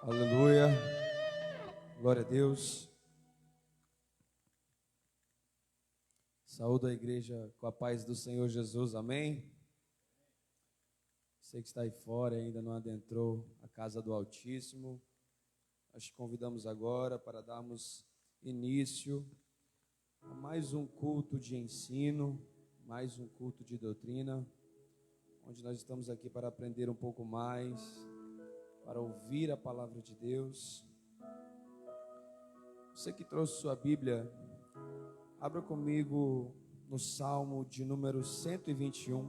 Aleluia, glória a Deus. Saúdo a igreja com a paz do Senhor Jesus, amém? Você que está aí fora e ainda não adentrou a casa do Altíssimo, nós te convidamos agora para darmos início a mais um culto de ensino, mais um culto de doutrina, onde nós estamos aqui para aprender um pouco mais, para ouvir a palavra de Deus. Você que trouxe sua Bíblia, abra comigo no Salmo de número 121,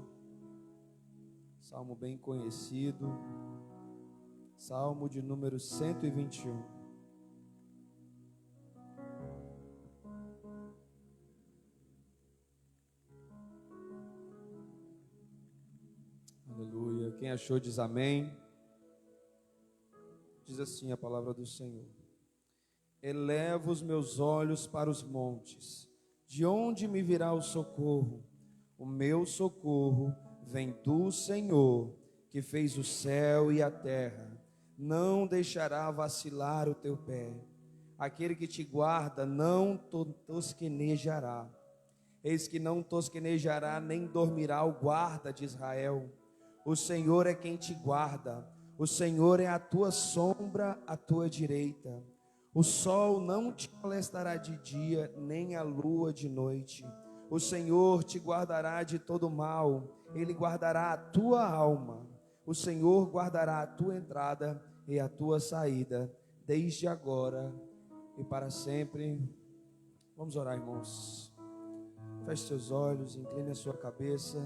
Salmo bem conhecido, Salmo de número 121. Aleluia. Quem achou diz amém. Diz assim a palavra do Senhor: elevo os meus olhos para os montes, de onde me virá o socorro? O meu socorro vem do Senhor, que fez o céu e a terra. Não deixará vacilar o teu pé. Aquele que te guarda não tosquenejará. Eis que não tosquenejará, nem dormirá o guarda de Israel. O Senhor é quem te guarda. O Senhor é a tua sombra à tua direita. O sol não te molestará de dia, nem a lua de noite. O Senhor te guardará de todo mal. Ele guardará a tua alma. O Senhor guardará a tua entrada e a tua saída, desde agora e para sempre. Vamos orar, irmãos. Feche seus olhos, incline a sua cabeça.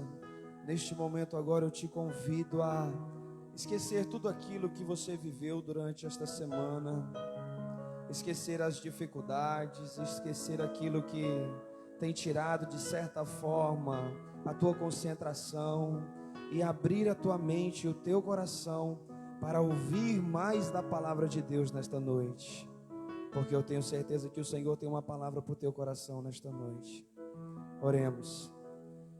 Neste momento agora eu te convido a esquecer tudo aquilo que você viveu durante esta semana, esquecer as dificuldades, esquecer aquilo que tem tirado de certa forma a tua concentração e abrir a tua mente e o teu coração para ouvir mais da palavra de Deus nesta noite, porque eu tenho certeza que o Senhor tem uma palavra para o teu coração nesta noite. Oremos.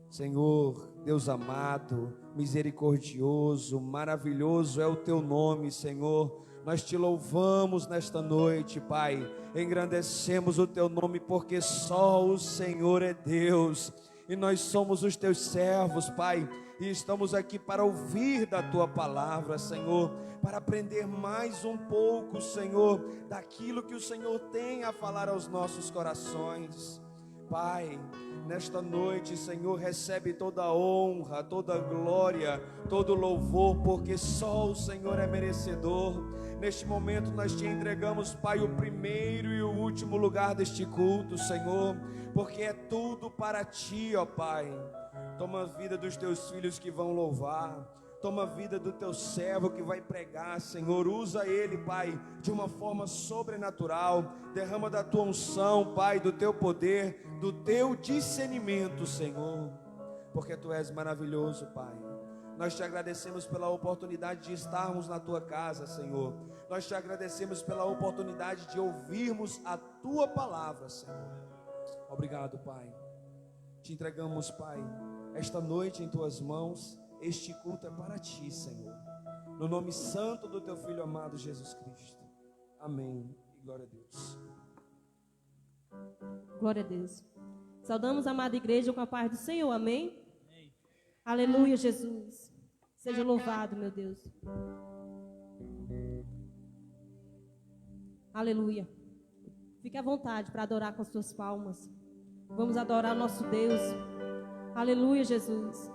Senhor, Deus amado, misericordioso, maravilhoso é o teu nome, Senhor. Nós te louvamos nesta noite, Pai. Engrandecemos o teu nome, porque só o Senhor é Deus. E nós somos os teus servos, Pai. E estamos aqui para ouvir da tua palavra, Senhor. Para aprender mais um pouco, Senhor, daquilo que o Senhor tem a falar aos nossos corações. Pai, nesta noite, Senhor, recebe toda a honra, toda a glória, todo o louvor, porque só o Senhor é merecedor. Neste momento nós te entregamos, Pai, o primeiro e o último lugar deste culto, Senhor, porque é tudo para ti, ó Pai. Toma a vida dos teus filhos que vão louvar. Toma a vida do teu servo que vai pregar, Senhor. Usa ele, Pai, de uma forma sobrenatural. Derrama da tua unção, Pai, do teu poder, do teu discernimento, Senhor. Porque tu és maravilhoso, Pai. Nós te agradecemos pela oportunidade de estarmos na tua casa, Senhor. Nós te agradecemos pela oportunidade de ouvirmos a tua palavra, Senhor. Obrigado, Pai. Te entregamos, Pai, esta noite em tuas mãos. Este culto é para ti, Senhor, no nome santo do teu Filho amado Jesus Cristo. Amém e glória a Deus. Glória a Deus. Saudamos a amada igreja com a paz do Senhor, amém? Amém. Aleluia, Jesus. Seja louvado, meu Deus. Aleluia. Fique à vontade para adorar com as suas palmas. Vamos adorar nosso Deus. Aleluia, Jesus.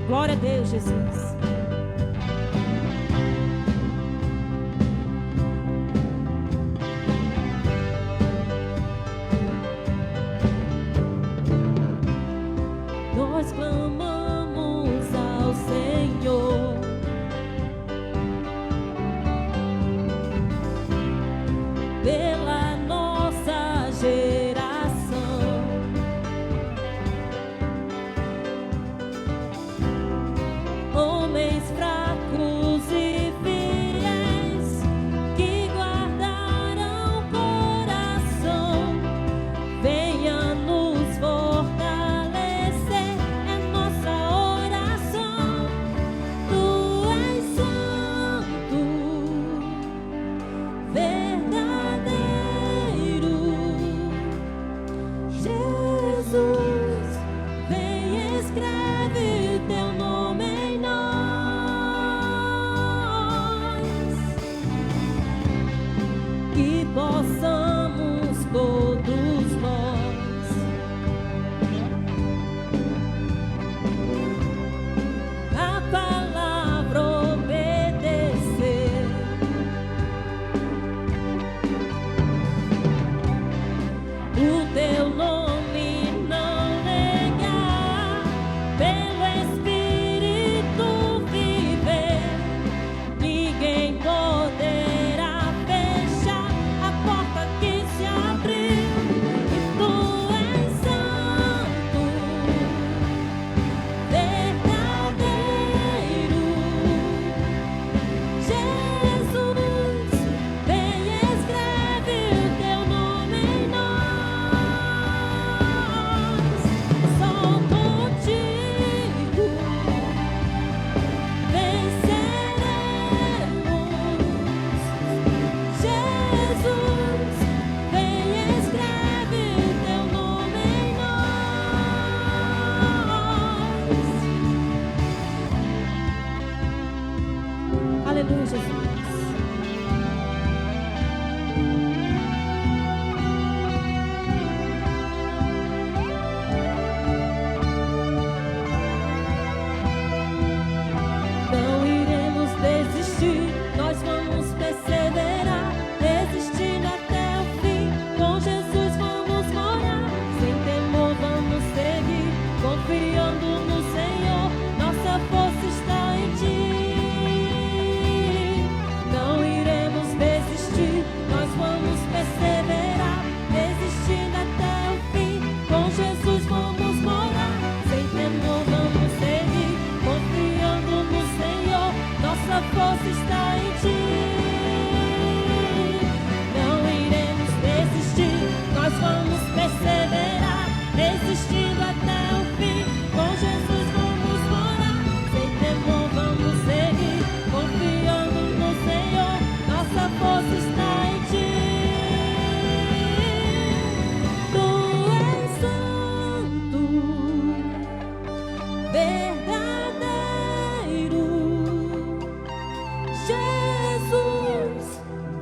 Glória a Deus, Jesus. Nós clamamos ao Senhor, pela nossa geração. possamos todos nós a palavra obedecer, o teu nome não negar, pelo Espírito viver. Ninguém poderá fechar a porta que se abriu, e tu és santo, verdadeiro. Jesus, vem e escreve o teu nome em nós. Só contigo venceremos. Jesus, vem e escreve o teu nome em nós. Aleluia, Jesus. Não iremos desistir, nós vamos perseverar, resistindo até o fim. Com Jesus vamos morar, sem temor vamos seguir, confiando no Senhor, nossa força está em ti. Não iremos desistir, nós vamos perseverar, resistindo até o fim. Com Jesus vamos morar, sem temor vamos seguir, confiando no Senhor, nossa força está em ti. Não iremos desistir, nós vamos perseverar, resistindo até o fim. Com Jesus vamos morar, sem temor vamos seguir, confiando no Senhor, nossa força está em ti. Tu és santo, verdadeiro. Jesus,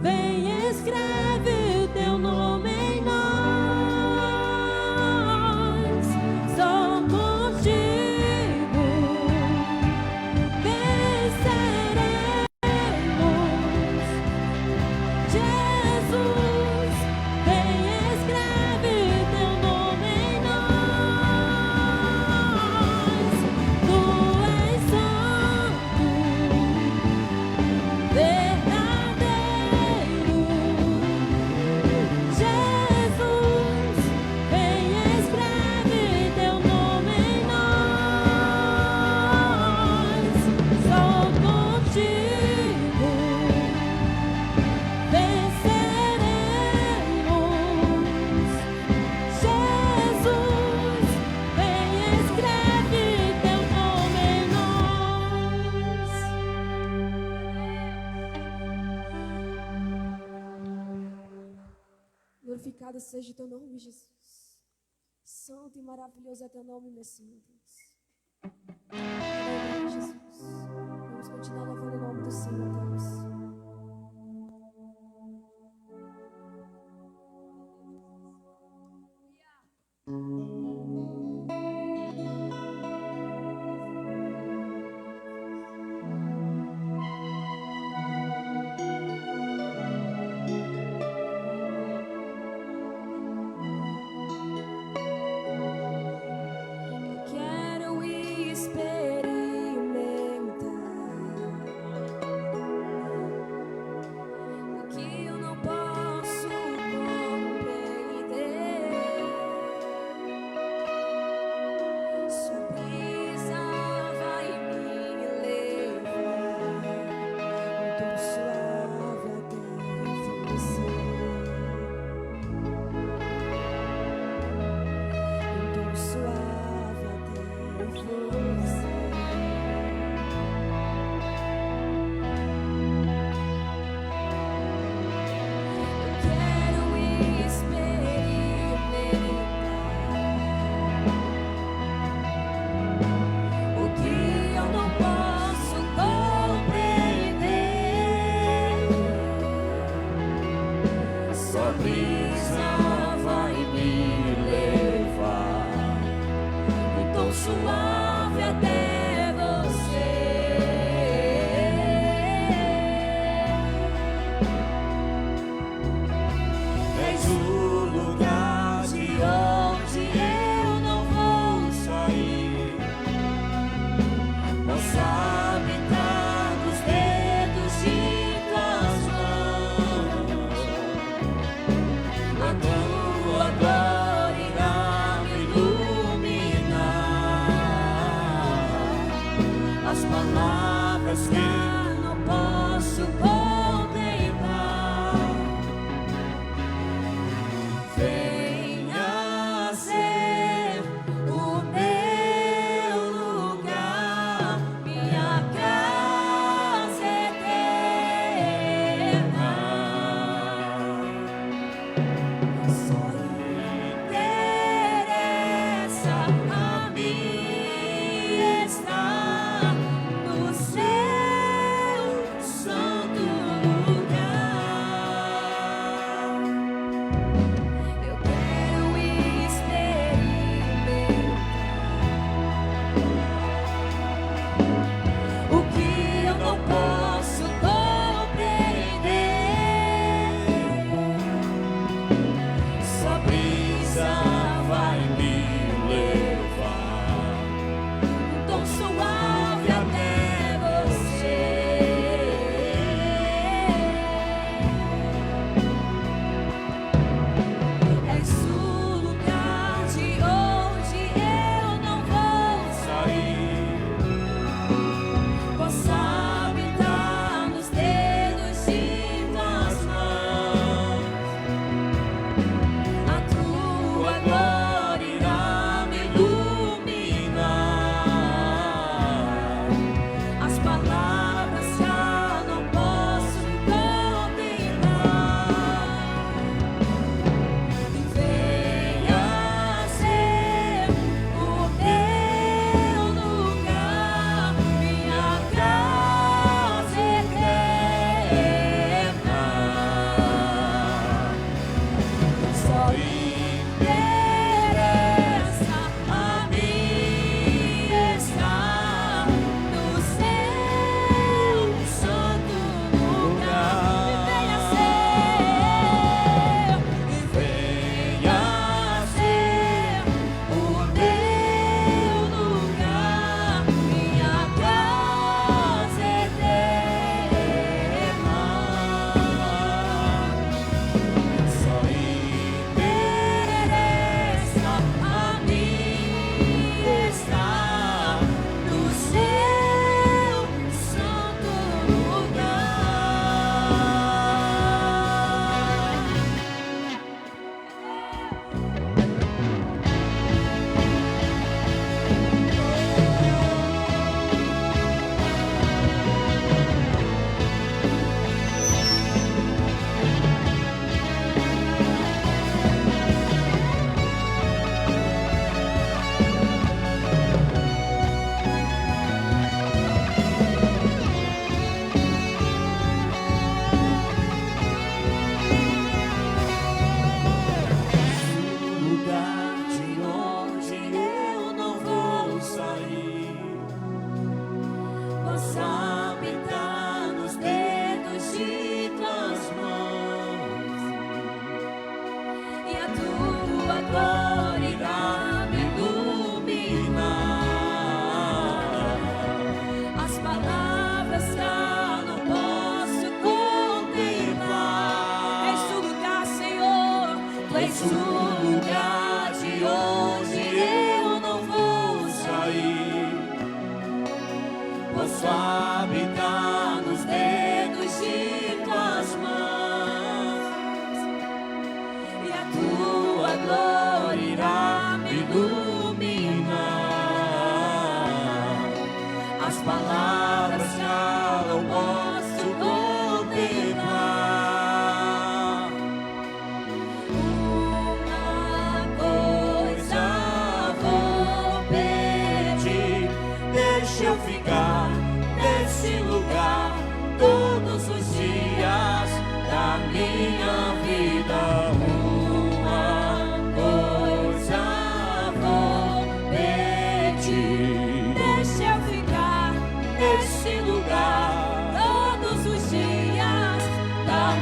vem e escreve o teu nome em nós. Só contigo venceremos. Jesus, vem e escreve o teu nome em nós. Tu és santo, verdadeiro. Jesus, vem e escreve teu nome em nós. Só contigo venceremos. Jesus, vem e escreve teu nome em nós. Glorificado seja o teu nome, Jesus. Santo e maravilhoso é teu nome, Messias. Aleluia, Jesus. Vamos continuar louvando o nome do Senhor, Deus. Quero experimentar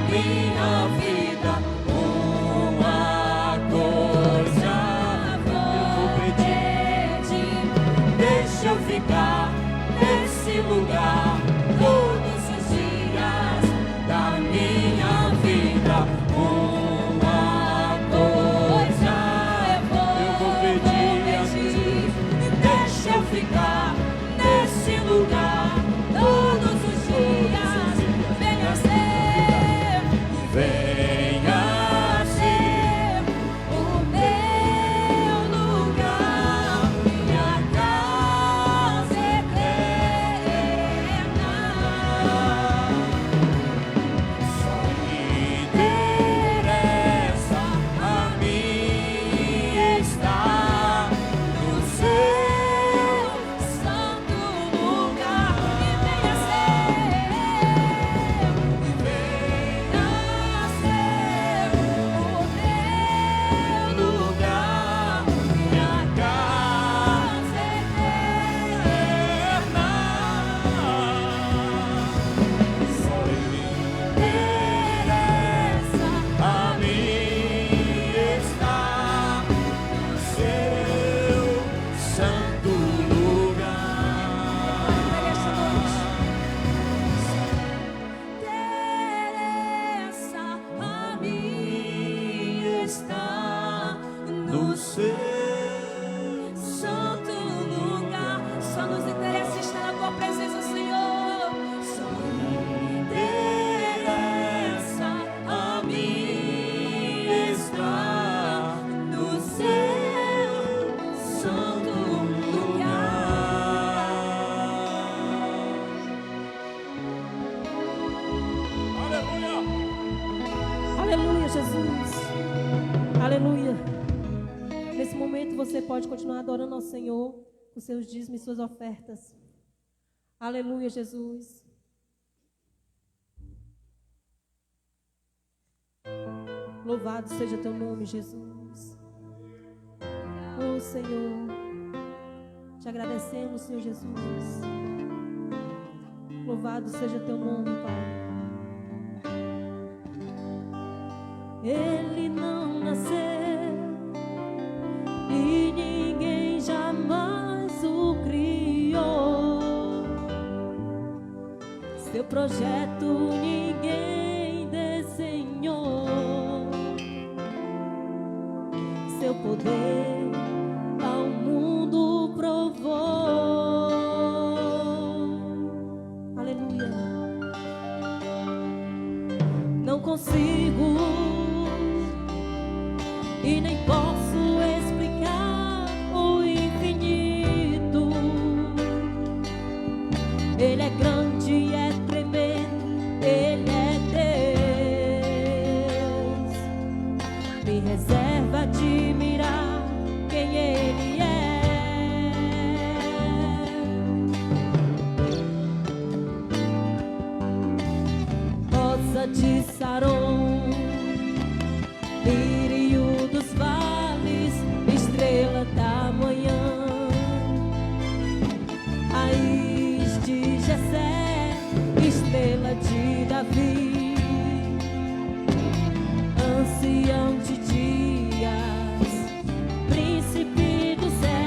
minha vida, uma coisa eu vou pedir. Deixa eu ficar nesse lugar todos os dias da minha vida. Uma coisa eu vou pedir. Deixa eu ficar nesse lugar todos os dias. Venha ser, venha ser o meu lugar, minha casa eterna. Só me interessa a mim estar no seu santo lugar. E venha ser, o meu lugar, minha casa eterna. Só me interessa a mim estar no seu santo lugar. Interessa a mim estar no seu santo lugar. Só nos interessa estar na tua presença, Senhor. Só me interessa a mim estar no seu santo lugar. Aleluia! Aleluia, Jesus. Aleluia. Nesse momento você pode continuar adorando ao Senhor com seus dízimos e suas ofertas. Aleluia, Jesus. Louvado seja teu nome, Jesus. Oh, Senhor. Te agradecemos, Senhor Jesus. Louvado seja teu nome, Pai. Ele não nasceu e ninguém jamais o criou. Seu projeto ninguém desenhou. Seu poder ao mundo provou. Aleluia. Não consigo e nem posso explicar o infinito. Ele é grande, é tremendo, Ele é Deus. Me reserva admirar quem Ele é. Rosa de Saron, lírio dos vales, estrela da manhã, raiz de Jessé, estrela de Davi, ancião de dias, príncipe dos céus.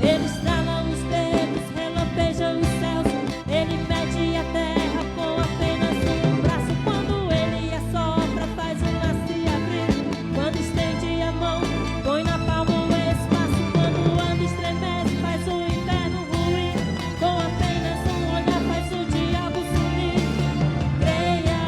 Ele estrala os dedos, relampeja os céus, ele mede a terra com apenas um braço. Quando ele assopra, faz o mar se abrir. Quando estende a mão, põe na palma o espaço. Quando anda, estremece, faz o inferno ruir. Com apenas um olhar, faz o diabo sumir. Creia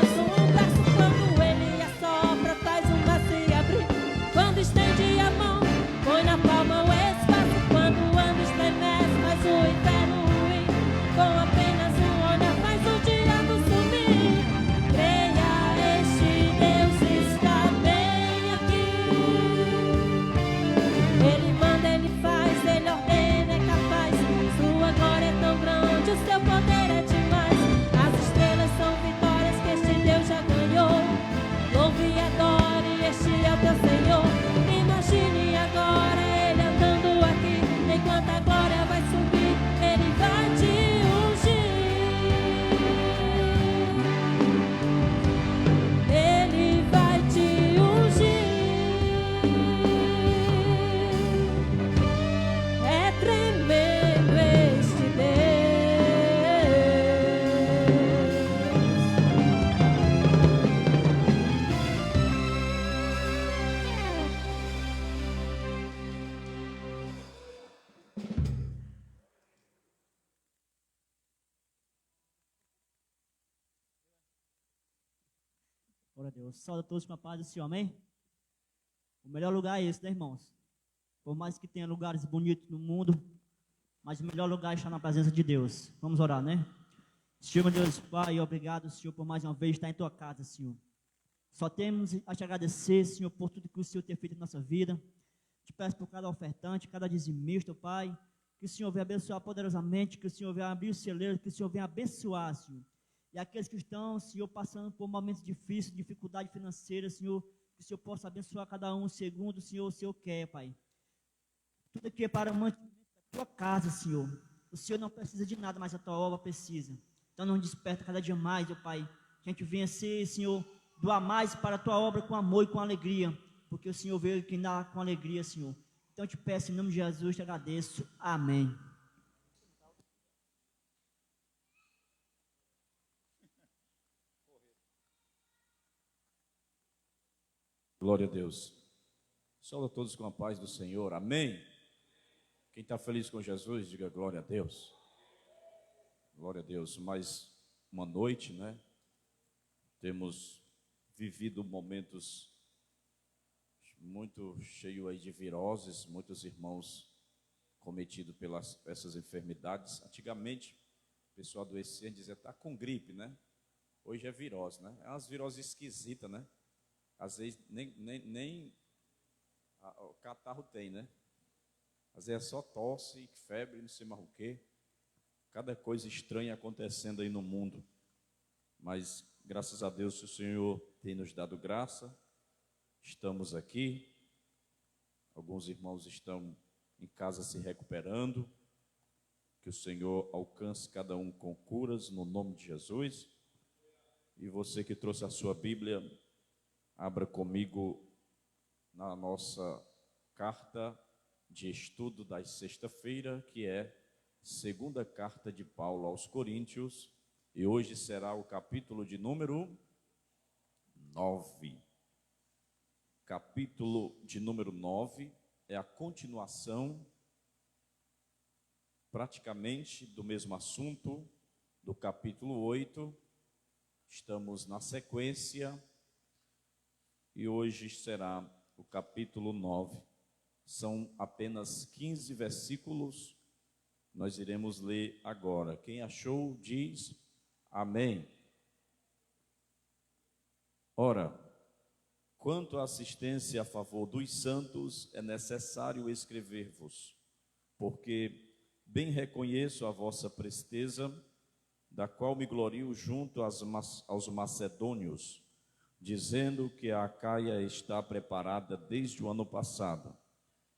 apenas um braço. Quando ele assopra, faz um mar se abrir. Quando estende a mão, põe na palma o espaço. Quando o ano estremece, faz o inferno ruir. Com apenas um olhar, faz o diabo sumir. Creia, este Deus está bem aqui. Ele manda, ele faz, ele ordena, é capaz. Sua glória é tão grande, o seu poder é demais. As estrelas são vitórias que este Deus já ganhou. Louve e adore, este é o teu Senhor. Imagine agora ele andando aqui. Enquanto a glória vai subir, ele vai te ungir. Ele vai te ungir. É tremendo este Deus. Glória a Deus. Saúde a todos com a paz do Senhor, amém? O melhor lugar é esse, né, irmãos? Por mais que tenha lugares bonitos no mundo, mas o melhor lugar é estar na presença de Deus. Vamos orar, né? Senhor, meu Deus, Pai, obrigado, Senhor, por mais uma vez estar em tua casa, Senhor. Só temos a te agradecer, Senhor, por tudo que o Senhor tem feito em nossa vida. Te peço por cada ofertante, cada dizimista, Pai, que o Senhor venha abençoar poderosamente, que o Senhor venha abrir os celeiros, que o Senhor venha abençoar, Senhor. E aqueles que estão, Senhor, passando por momentos difíceis, dificuldade financeira, Senhor, que o Senhor possa abençoar cada um segundo, Senhor, o Senhor quer, Pai. Tudo aqui é para o mantimento da tua casa, Senhor. O Senhor não precisa de nada, mas a tua obra precisa. Então não desperta cada dia mais, ó Pai, que a gente venha ser, Senhor, doar mais para a tua obra com amor e com alegria, porque o Senhor veio aqui dar com alegria, Senhor. Então eu te peço em nome de Jesus, te agradeço. Amém. Glória a Deus. Saúde a todos com a paz do Senhor. Amém. Quem está feliz com Jesus, diga glória a Deus. Glória a Deus. Mais uma noite, né? Temos vivido momentos muito cheios aí de viroses, muitos irmãos cometidos pelas essas enfermidades. Antigamente, o pessoal adoecia e dizia, está com gripe, né? Hoje é virose, né? É umas viroses esquisitas, né? Às vezes nem o catarro tem, né? Às vezes é só tosse, febre, não sei mais o quê. Cada coisa estranha acontecendo aí no mundo. Mas, graças a Deus, o Senhor tem nos dado graça. Estamos aqui. Alguns irmãos estão em casa se recuperando. Que o Senhor alcance cada um com curas, no nome de Jesus. E você que trouxe a sua Bíblia, abra comigo na nossa carta de estudo da sexta-feira, que é segunda carta de Paulo aos Coríntios, e hoje será o capítulo de número 9. Capítulo de número 9 é a continuação, praticamente, do mesmo assunto, do capítulo 8. Estamos na sequência, e hoje será o capítulo 9. São apenas 15 versículos, nós iremos ler agora. Quem achou, diz amém. Ora, quanto à assistência a favor dos santos, é necessário escrever-vos, porque bem reconheço a vossa presteza, da qual me glorio junto aos macedônios, dizendo que a Acaia está preparada desde o ano passado,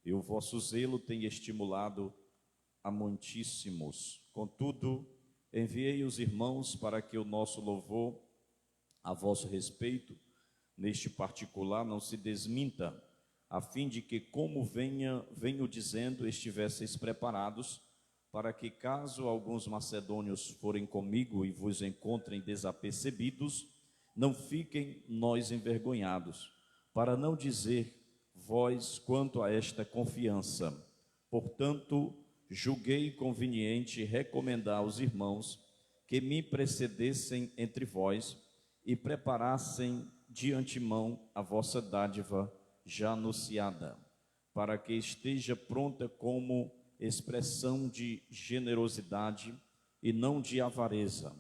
e o vosso zelo tem estimulado a muitíssimos. Contudo, enviei os irmãos para que o nosso louvor a vosso respeito, neste particular, não se desminta, a fim de que, como venho dizendo, estivesseis preparados, para que, caso alguns macedônios forem comigo e vos encontrem desapercebidos, não fiquem nós envergonhados, para não dizer vós quanto a esta confiança. Portanto, julguei conveniente recomendar aos irmãos que me precedessem entre vós e preparassem de antemão a vossa dádiva já anunciada, para que esteja pronta como expressão de generosidade e não de avareza.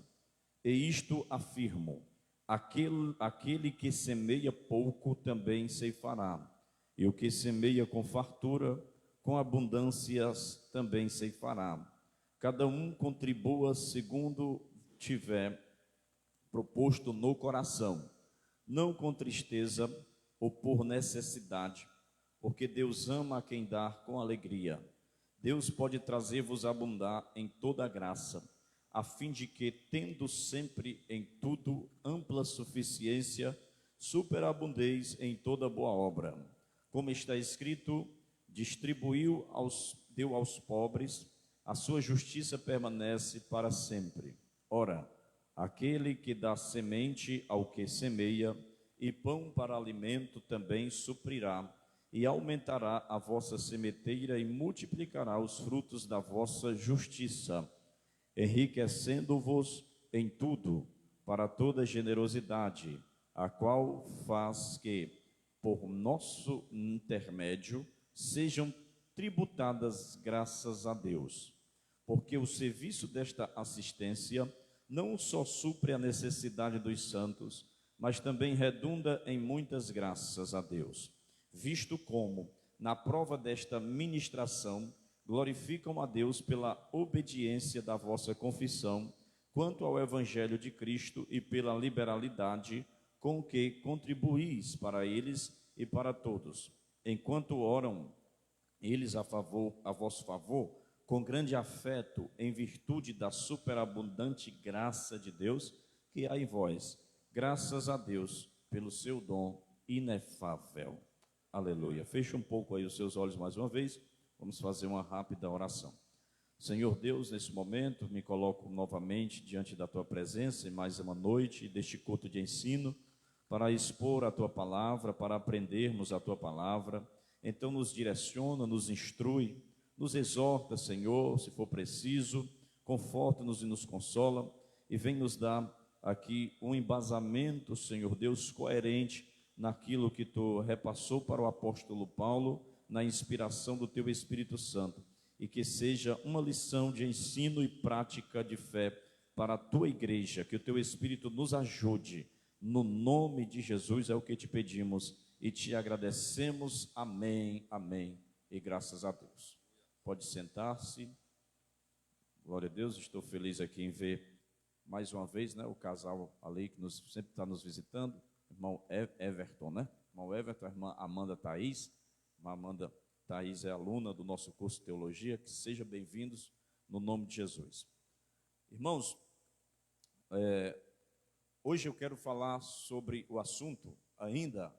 E isto afirmo: aquele que semeia pouco também ceifará, e o que semeia com fartura, com abundâncias também ceifará. Cada um contribua segundo tiver proposto no coração, não com tristeza ou por necessidade, porque Deus ama a quem dá com alegria. Deus pode trazer-vos abundar em toda graça, a fim de que, tendo sempre em tudo ampla suficiência, superabundeis em toda boa obra. Como está escrito: deu aos pobres, a sua justiça permanece para sempre. Ora, aquele que dá semente ao que semeia, e pão para alimento também suprirá, e aumentará a vossa semeteira e multiplicará os frutos da vossa justiça, enriquecendo-vos em tudo para toda generosidade, a qual faz que, por nosso intermédio, sejam tributadas graças a Deus. Porque o serviço desta assistência não só supre a necessidade dos santos, mas também redunda em muitas graças a Deus, visto como, na prova desta ministração, glorificam a Deus pela obediência da vossa confissão quanto ao Evangelho de Cristo e pela liberalidade com que contribuís para eles e para todos, enquanto oram eles a vosso favor, com grande afeto, em virtude da superabundante graça de Deus que há em vós. Graças a Deus pelo seu dom inefável. Aleluia. Feche um pouco aí os seus olhos mais uma vez. Vamos fazer uma rápida oração. Senhor Deus, nesse momento me coloco novamente diante da tua presença em mais uma noite deste culto de ensino, para expor a tua palavra, para aprendermos a tua palavra. Então nos direciona, nos instrui, nos exorta, Senhor, se for preciso, conforta-nos e nos consola, e vem nos dar aqui um embasamento, Senhor Deus, coerente naquilo que tu repassou para o apóstolo Paulo, na inspiração do teu Espírito Santo, e que seja uma lição de ensino e prática de fé para a tua igreja, que o teu Espírito nos ajude, no nome de Jesus é o que te pedimos e te agradecemos. Amém, amém e graças a Deus. Pode sentar-se. Glória a Deus, estou feliz aqui em ver mais uma vez, né, o casal ali que sempre está nos visitando, irmão Everton, né? Irmão Everton, a irmã Amanda Thaís. A Amanda Thaís é aluna do nosso curso de teologia. Que sejam bem-vindos no nome de Jesus. Irmãos, hoje eu quero falar sobre o assunto ainda.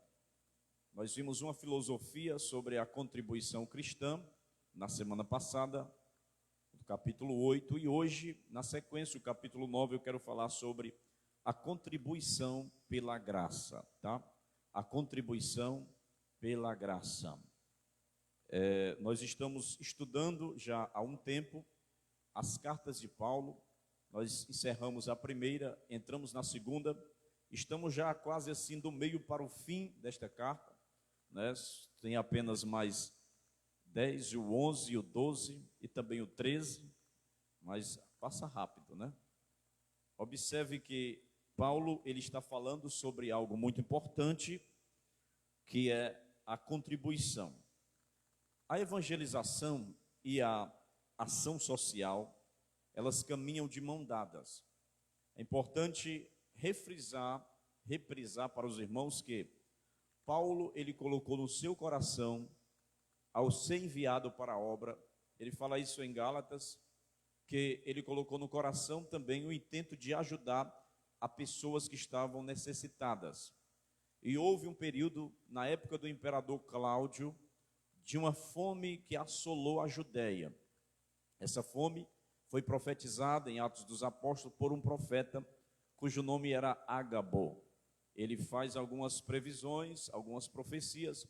Nós vimos uma filosofia sobre a contribuição cristã na semana passada, do capítulo 8, e hoje, na sequência, o capítulo 9, eu quero falar sobre a contribuição pela graça, tá? A contribuição pela graça. Nós estamos estudando já há um tempo as cartas de Paulo. Nós encerramos a primeira, entramos na segunda, estamos já quase assim do meio para o fim desta carta, né? Tem apenas mais 10, o 11, o 12 e também o 13, mas passa rápido, né? Observe que Paulo, ele está falando sobre algo muito importante, que é a contribuição. A evangelização e a ação social, elas caminham de mão dadas. É importante reprisar para os irmãos que Paulo, ele colocou no seu coração, ao ser enviado para a obra, ele fala isso em Gálatas, que ele colocou no coração também o intento de ajudar a pessoas que estavam necessitadas. E houve um período, na época do imperador Cláudio, de uma fome que assolou a Judéia. Essa fome foi profetizada em Atos dos Apóstolos por um profeta cujo nome era Ágabo. Ele faz algumas previsões, algumas profecias,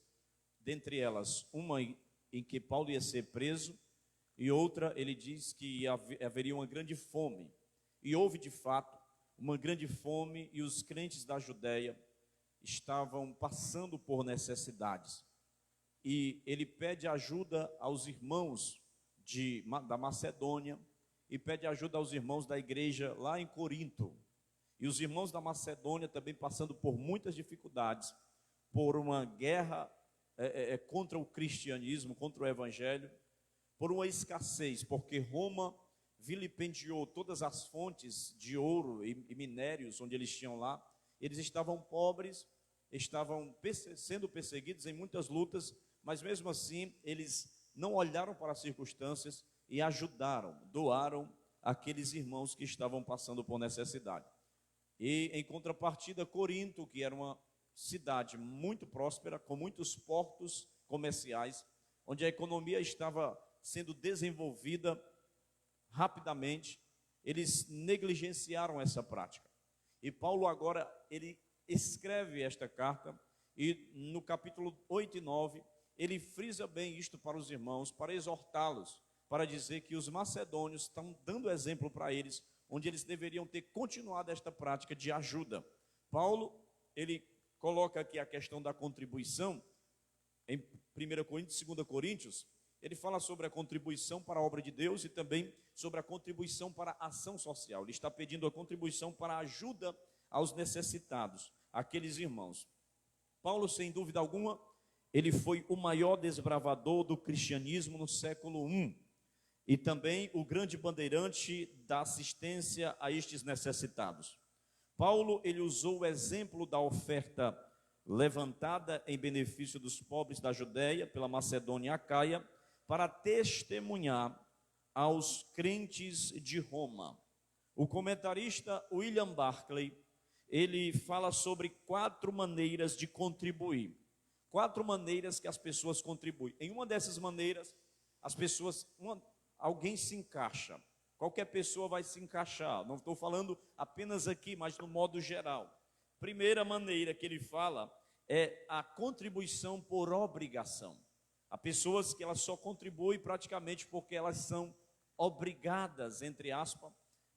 dentre elas uma em que Paulo ia ser preso, e outra ele diz que haveria uma grande fome. E houve de fato uma grande fome e os crentes da Judéia estavam passando por necessidades. E ele pede ajuda aos irmãos da Macedônia e pede ajuda aos irmãos da igreja lá em Corinto. E os irmãos da Macedônia também passando por muitas dificuldades, por uma guerra contra o cristianismo, contra o evangelho, por uma escassez, porque Roma vilipendiou todas as fontes de ouro e minérios onde eles tinham lá. Eles estavam pobres, estavam sendo perseguidos em muitas lutas, mas mesmo assim eles não olharam para as circunstâncias e ajudaram, doaram aqueles irmãos que estavam passando por necessidade. E em contrapartida, Corinto, que era uma cidade muito próspera, com muitos portos comerciais, onde a economia estava sendo desenvolvida rapidamente, eles negligenciaram essa prática. E Paulo agora, ele escreve esta carta, e no capítulo 8 e 9, ele frisa bem isto para os irmãos, para exortá-los, para dizer que os macedônios estão dando exemplo para eles, onde eles deveriam ter continuado esta prática de ajuda. Paulo, ele coloca aqui a questão da contribuição, em 1 Coríntios, 2 Coríntios, ele fala sobre a contribuição para a obra de Deus e também sobre a contribuição para a ação social. Ele está pedindo a contribuição para a ajuda aos necessitados, aqueles irmãos. Paulo, sem dúvida alguma, ele foi o maior desbravador do cristianismo no século I e também o grande bandeirante da assistência a estes necessitados. Paulo, ele usou o exemplo da oferta levantada em benefício dos pobres da Judéia, pela Macedônia e Acaia, para testemunhar aos crentes de Roma. O comentarista William Barclay, ele fala sobre 4 maneiras de contribuir. 4 maneiras que as pessoas contribuem. Em uma dessas maneiras, alguém se encaixa. Qualquer pessoa vai se encaixar. Não estou falando apenas aqui, mas no modo geral. Primeira maneira que ele fala é a contribuição por obrigação. Há pessoas que elas só contribuem praticamente porque elas são obrigadas, entre aspas,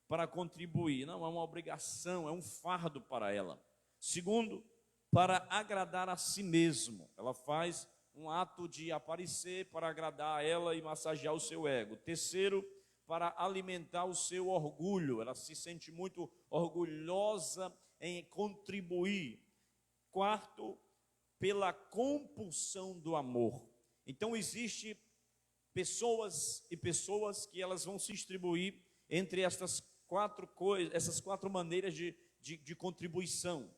para contribuir. Não, é uma obrigação, é um fardo para ela. Segundo, para agradar a si mesmo. Ela faz um ato de aparecer para agradar a ela e massagear o seu ego. Terceiro, para alimentar o seu orgulho. Ela se sente muito orgulhosa em contribuir. Quarto, pela compulsão do amor. Então, existe pessoas e pessoas que elas vão se distribuir entre essas 4 coisas, essas 4 maneiras de contribuição,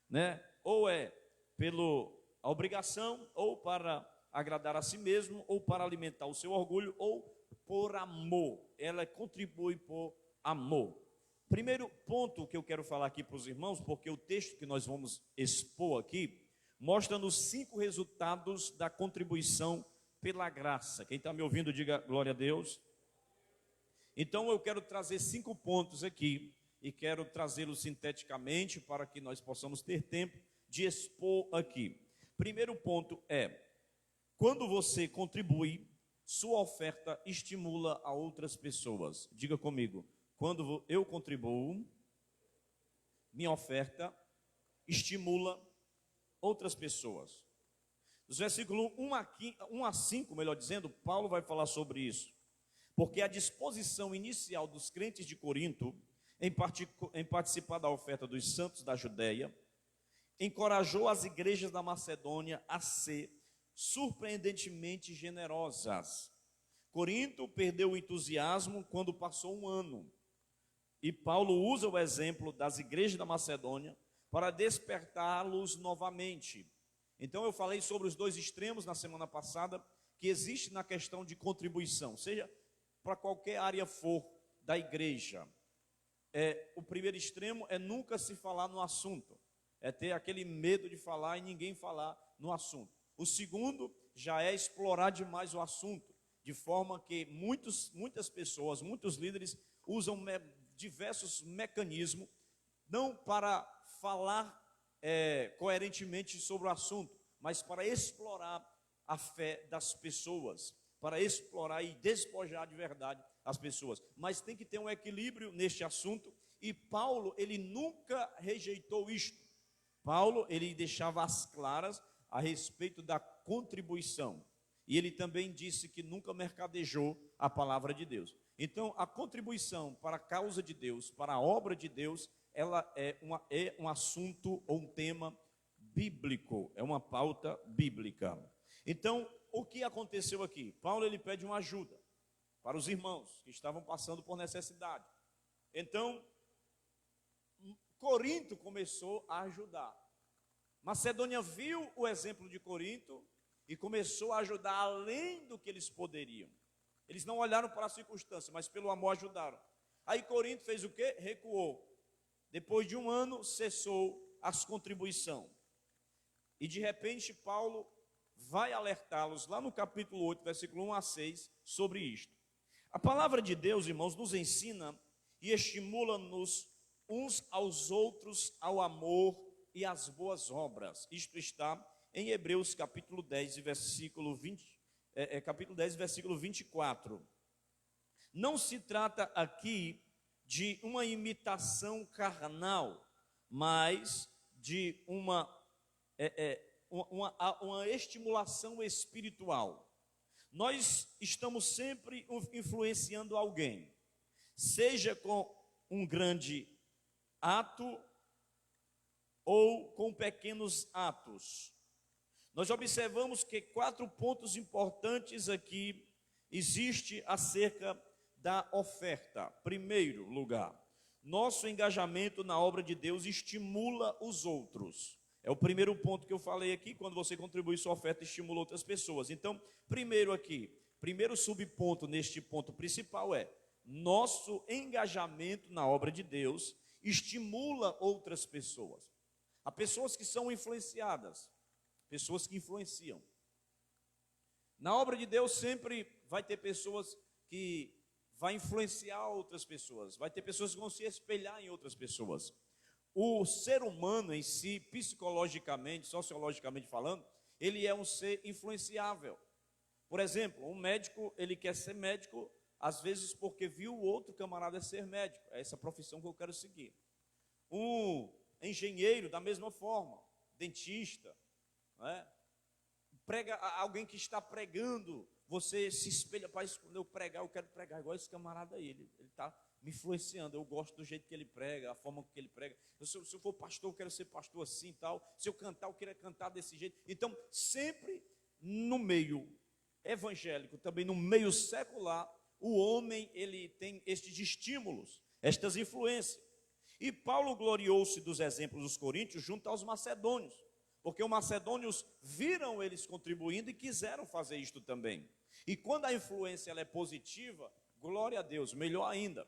né? Ou é pela obrigação, ou para agradar a si mesmo, ou para alimentar o seu orgulho, ou por amor. Ela contribui por amor. Primeiro ponto que eu quero falar aqui para os irmãos, porque o texto que nós vamos expor aqui mostra-nos 5 resultados da contribuição pela graça. Quem está me ouvindo, diga glória a Deus. Então eu quero trazer 5 pontos aqui e quero trazê-los sinteticamente para que nós possamos ter tempo de expor aqui. Primeiro ponto é: quando você contribui, sua oferta estimula a outras pessoas. Diga comigo: quando eu contribuo, minha oferta estimula outras pessoas. Dos versículos 1 a 5, melhor dizendo, Paulo vai falar sobre isso. Porque a disposição inicial dos crentes de Corinto em participar da oferta dos santos da Judéia encorajou as igrejas da Macedônia a ser surpreendentemente generosas. Corinto perdeu o entusiasmo quando passou um ano. E Paulo usa o exemplo das igrejas da Macedônia para despertá-los novamente. Então eu falei sobre os 2 extremos na semana passada, que existe na questão de contribuição, seja para qualquer área for da igreja. O primeiro extremo é nunca se falar no assunto, é ter aquele medo de falar e ninguém falar no assunto. O segundo já é explorar demais o assunto, de forma que muitas pessoas, muitos líderes usam diversos mecanismos, não para falar coerentemente sobre o assunto, mas para explorar a fé das pessoas, para explorar e despojar de verdade as pessoas, mas tem que ter um equilíbrio neste assunto, e Paulo, ele nunca rejeitou isto. Paulo, ele deixava as claras a respeito da contribuição, e ele também disse que nunca mercadejou a palavra de Deus. Então, a contribuição para a causa de Deus, para a obra de Deus, ela é um assunto ou um tema bíblico, é uma pauta bíblica. Então, o que aconteceu aqui? Paulo, ele pede uma ajuda para os irmãos que estavam passando por necessidade. Então, Corinto começou a ajudar. Macedônia viu o exemplo de Corinto e começou a ajudar além do que eles poderiam. Eles não olharam para a circunstância, mas pelo amor ajudaram. Aí Corinto fez o quê? Recuou. Depois de um ano, cessou as contribuições. E de repente, Paulo vai alertá-los lá no capítulo 8, versículo 1 a 6, sobre isto. A palavra de Deus, irmãos, nos ensina e estimula-nos uns aos outros ao amor e às boas obras. Isto está em Hebreus capítulo 10, versículo 24. Não se trata aqui de uma imitação carnal, mas de uma estimulação espiritual. Nós estamos sempre influenciando alguém, seja com um grande ato ou com pequenos atos. Nós observamos que 4 pontos importantes aqui existe acerca da oferta. Primeiro lugar, nosso engajamento na obra de Deus estimula os outros. É o primeiro ponto que eu falei aqui, quando você contribui sua oferta, estimula outras pessoas. Então, primeiro subponto neste ponto principal é, nosso engajamento na obra de Deus estimula outras pessoas. Há pessoas que são influenciadas, pessoas que influenciam. Na obra de Deus sempre vai ter pessoas que vão influenciar outras pessoas, vai ter pessoas que vão se espelhar em outras pessoas. O ser humano em si, psicologicamente, sociologicamente falando, ele é um ser influenciável. Por exemplo, um médico, ele quer ser médico, às vezes porque viu o outro camarada ser médico. É essa profissão que eu quero seguir. Um engenheiro, da mesma forma, dentista, não é? Alguém que está pregando, você se espelha, pai, quando eu pregar, eu quero pregar igual esse camarada aí, ele está me influenciando, eu gosto do jeito que ele prega, a forma que ele prega. Se eu for pastor, eu quero ser pastor assim e tal. Se eu cantar, eu quero cantar desse jeito. Então, sempre no meio evangélico, também no meio secular, o homem, ele tem estes estímulos, estas influências. E Paulo gloriou-se dos exemplos dos coríntios junto aos macedônios, porque os macedônios viram eles contribuindo e quiseram fazer isto também. E quando a influência ela é positiva, glória a Deus, melhor ainda.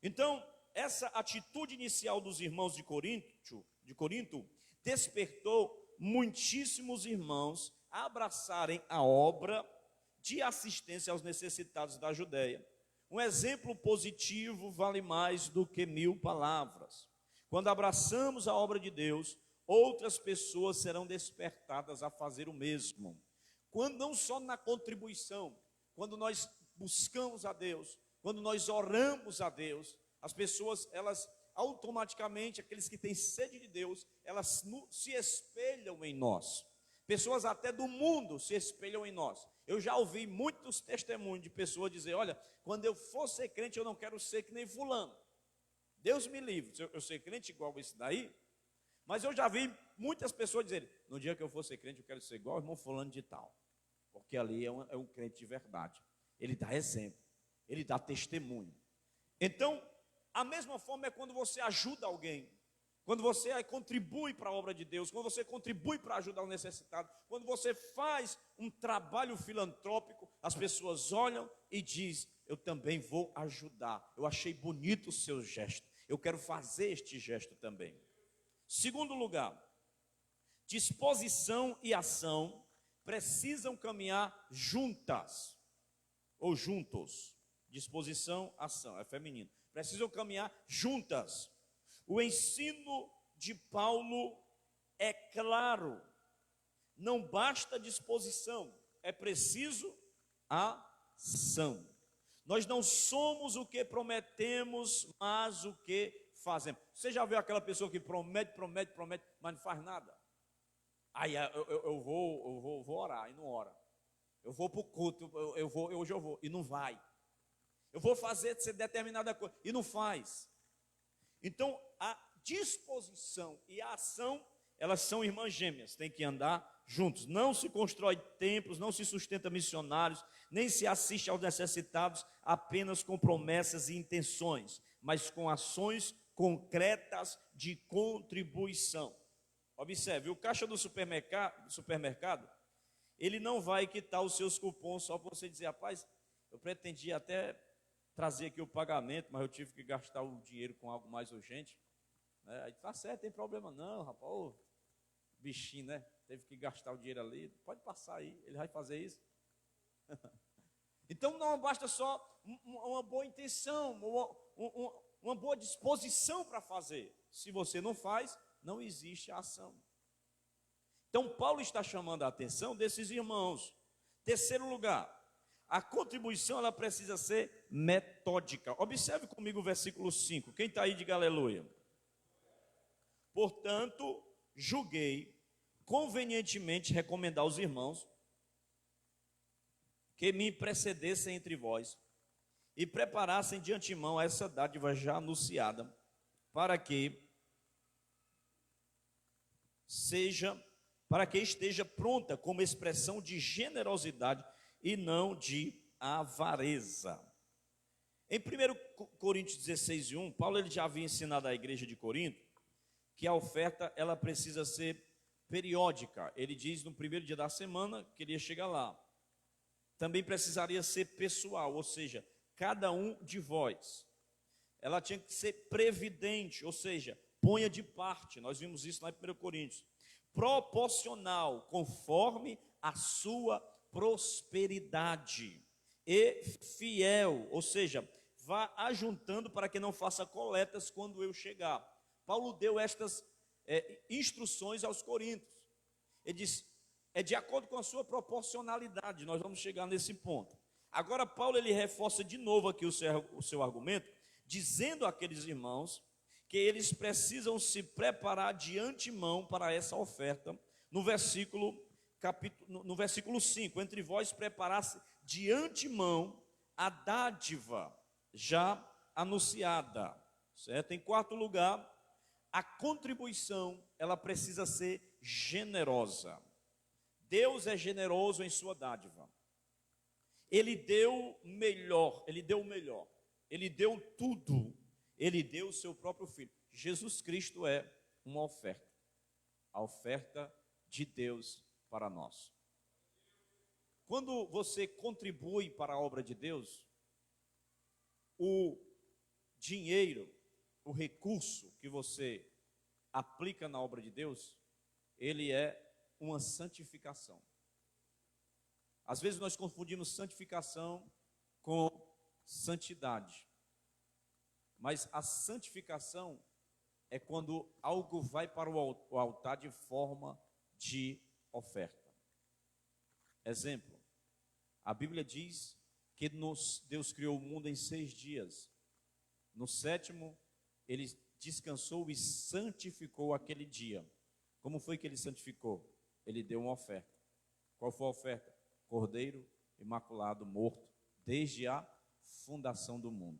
Então, essa atitude inicial dos irmãos de Corinto despertou muitíssimos irmãos a abraçarem a obra de assistência aos necessitados da Judéia. Um exemplo positivo vale mais do que 1000 palavras. Quando abraçamos a obra de Deus, outras pessoas serão despertadas a fazer o mesmo. Quando não só na contribuição, quando nós buscamos a Deus, quando nós oramos a Deus, as pessoas, elas automaticamente, aqueles que têm sede de Deus, elas se espelham em nós. Pessoas até do mundo se espelham em nós. Eu já ouvi muitos testemunhos de pessoas dizer, olha, quando eu for ser crente, eu não quero ser que nem fulano. Deus me livre, eu ser crente igual esse daí, mas eu já vi muitas pessoas dizerem, no dia que eu for ser crente, eu quero ser igual o irmão fulano de tal. Porque ali é um crente de verdade. Ele dá exemplo, ele dá testemunho. Então, a mesma forma é quando você ajuda alguém, quando você contribui para a obra de Deus, quando você contribui para ajudar o necessitado, quando você faz um trabalho filantrópico, as pessoas olham e dizem, eu também vou ajudar. Eu achei bonito o seu gesto, eu quero fazer este gesto também. Segundo lugar, disposição e ação precisam caminhar juntas, ou juntos. Disposição, ação, é feminino. Precisam caminhar juntas. O ensino de Paulo é claro. Não basta disposição, é preciso ação. Nós não somos o que prometemos, mas o que fazemos. Você já viu aquela pessoa que promete, mas não faz nada? Aí eu vou orar e não ora. Eu vou para o culto, hoje eu vou, e não vai. Eu vou fazer determinada coisa, e não faz. Então, a disposição e a ação, elas são irmãs gêmeas, tem que andar juntos. Não se constrói templos, não se sustenta missionários, nem se assiste aos necessitados apenas com promessas e intenções, mas com ações concretas de contribuição. Observe, o caixa do supermercado, ele não vai quitar os seus cupons só para você dizer, rapaz, eu pretendia até trazer aqui o pagamento, mas eu tive que gastar o dinheiro com algo mais urgente. Aí tá certo, tem problema não, rapaz, ô, bichinho, né? Teve que gastar o dinheiro ali, pode passar aí, ele vai fazer isso. Então não basta só uma boa intenção, uma boa disposição para fazer. Se você não faz, não existe ação. Então Paulo está chamando a atenção desses irmãos. Terceiro lugar, a contribuição ela precisa ser metódica. Observe comigo o versículo 5. Quem está aí, diga aleluia. Portanto, julguei convenientemente recomendar aos irmãos que me precedessem entre vós e preparassem de antemão essa dádiva já anunciada, para que esteja pronta como expressão de generosidade e não de avareza. Em 1 Coríntios 16:1, Paulo ele já havia ensinado à igreja de Corinto que a oferta ela precisa ser periódica. Ele diz no primeiro dia da semana que ele ia chegar lá. Também precisaria ser pessoal, ou seja, cada um de vós. Ela tinha que ser previdente, ou seja, ponha de parte. Nós vimos isso lá em 1 Coríntios. Proporcional, conforme a sua prosperidade. E fiel, ou seja, vá ajuntando para que não faça coletas quando eu chegar. Paulo deu estas instruções aos coríntios. Ele diz, é de acordo com a sua proporcionalidade. Nós vamos chegar nesse ponto. Agora Paulo ele reforça de novo aqui o seu argumento, dizendo àqueles irmãos que eles precisam se preparar de antemão para essa oferta. No versículo 5, entre vós preparasse de antemão a dádiva já anunciada, certo? Em quarto lugar, a contribuição, ela precisa ser generosa. Deus é generoso em sua dádiva. Ele deu o melhor, ele deu tudo, ele deu o seu próprio Filho. Jesus Cristo é uma oferta, a oferta de Deus para nós. Quando você contribui para a obra de Deus, o dinheiro, o recurso que você aplica na obra de Deus, ele é uma santificação. Às vezes nós confundimos santificação com santidade. Mas a santificação é quando algo vai para o altar de forma de oferta. Exemplo, a Bíblia diz que Deus criou o mundo em 6 dias. No 7º, ele descansou e santificou aquele dia. Como foi que ele santificou? Ele deu uma oferta. Qual foi a oferta? Cordeiro imaculado, morto, desde a fundação do mundo.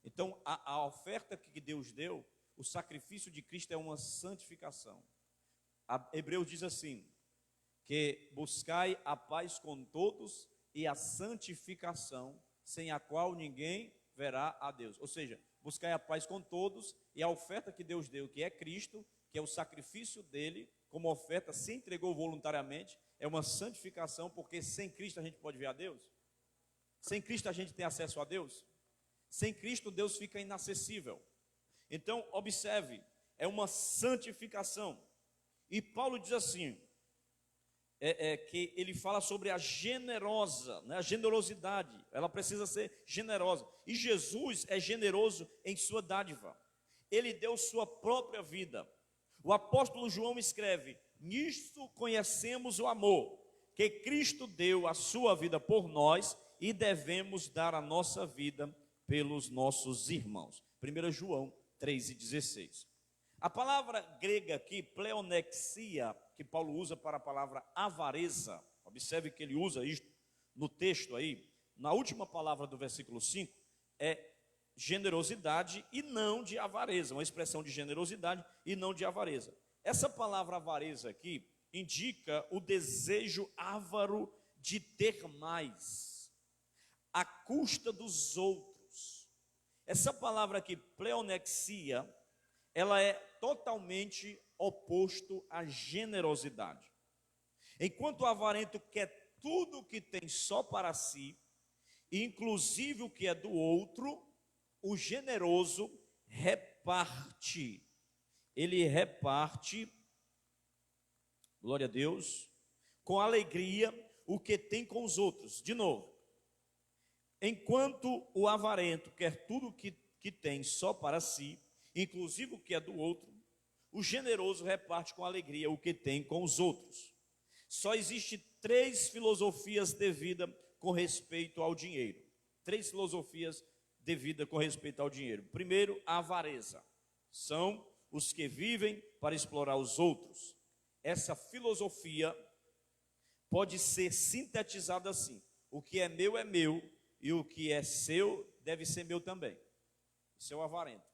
Então, a oferta que Deus deu, o sacrifício de Cristo é uma santificação. Hebreus diz assim, que buscai a paz com todos e a santificação, sem a qual ninguém verá a Deus. Ou seja, buscai a paz com todos e a oferta que Deus deu, que é Cristo, que é o sacrifício dele, como oferta, se entregou voluntariamente, é uma santificação, porque sem Cristo a gente pode ver a Deus? Sem Cristo a gente tem acesso a Deus? Sem Cristo Deus fica inacessível. Então, observe, é uma santificação. E Paulo diz assim, que ele fala sobre a generosa, né, a generosidade, ela precisa ser generosa. E Jesus é generoso em sua dádiva. Ele deu sua própria vida. O apóstolo João escreve, nisto conhecemos o amor, que Cristo deu a sua vida por nós e devemos dar a nossa vida pelos nossos irmãos. 1 João 3,16. A palavra grega aqui, pleonexia, que Paulo usa para a palavra avareza, observe que ele usa isto no texto aí, na última palavra do versículo 5, é generosidade e não de avareza, uma expressão de generosidade e não de avareza. Essa palavra avareza aqui indica o desejo avaro de ter mais, à custa dos outros. Essa palavra aqui, pleonexia, ela é totalmente oposto à generosidade. Enquanto o avarento quer tudo o que tem só para si, inclusive o que é do outro, o generoso reparte. Ele reparte, glória a Deus, com alegria o que tem com os outros. De novo, enquanto o avarento quer tudo o que tem só para si, inclusive o que é do outro, o generoso reparte com alegria o que tem com os outros. Só existe 3 filosofias de vida com respeito ao dinheiro. 3 filosofias de vida com respeito ao dinheiro. Primeiro, a avareza. São os que vivem para explorar os outros. Essa filosofia pode ser sintetizada assim: o que é meu e o que é seu deve ser meu também. Isso é o avarento.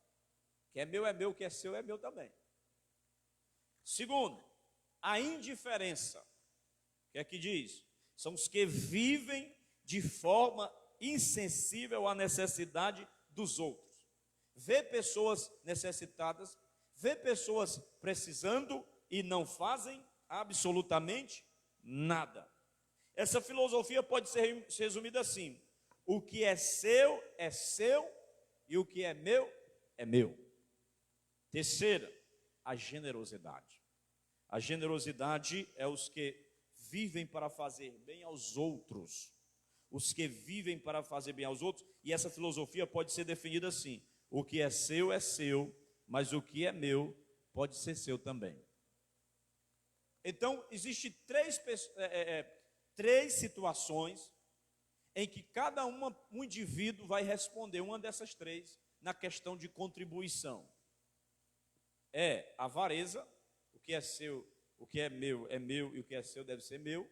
O que é meu, o que é seu é meu também. Segundo, a indiferença. O que é que diz? São os que vivem de forma insensível à necessidade dos outros. Vê pessoas necessitadas, vê pessoas precisando e não fazem absolutamente nada. Essa filosofia pode ser resumida assim: o que é seu e o que é meu é meu. Terceira, a generosidade. A generosidade é os que vivem para fazer bem aos outros. Os que vivem para fazer bem aos outros. E essa filosofia pode ser definida assim: o que é seu, mas o que é meu pode ser seu também. Então, existem três situações em que cada um indivíduo vai responder uma dessas 3 na questão de contribuição. É a avareza, o que é seu, o que é meu e o que é seu deve ser meu.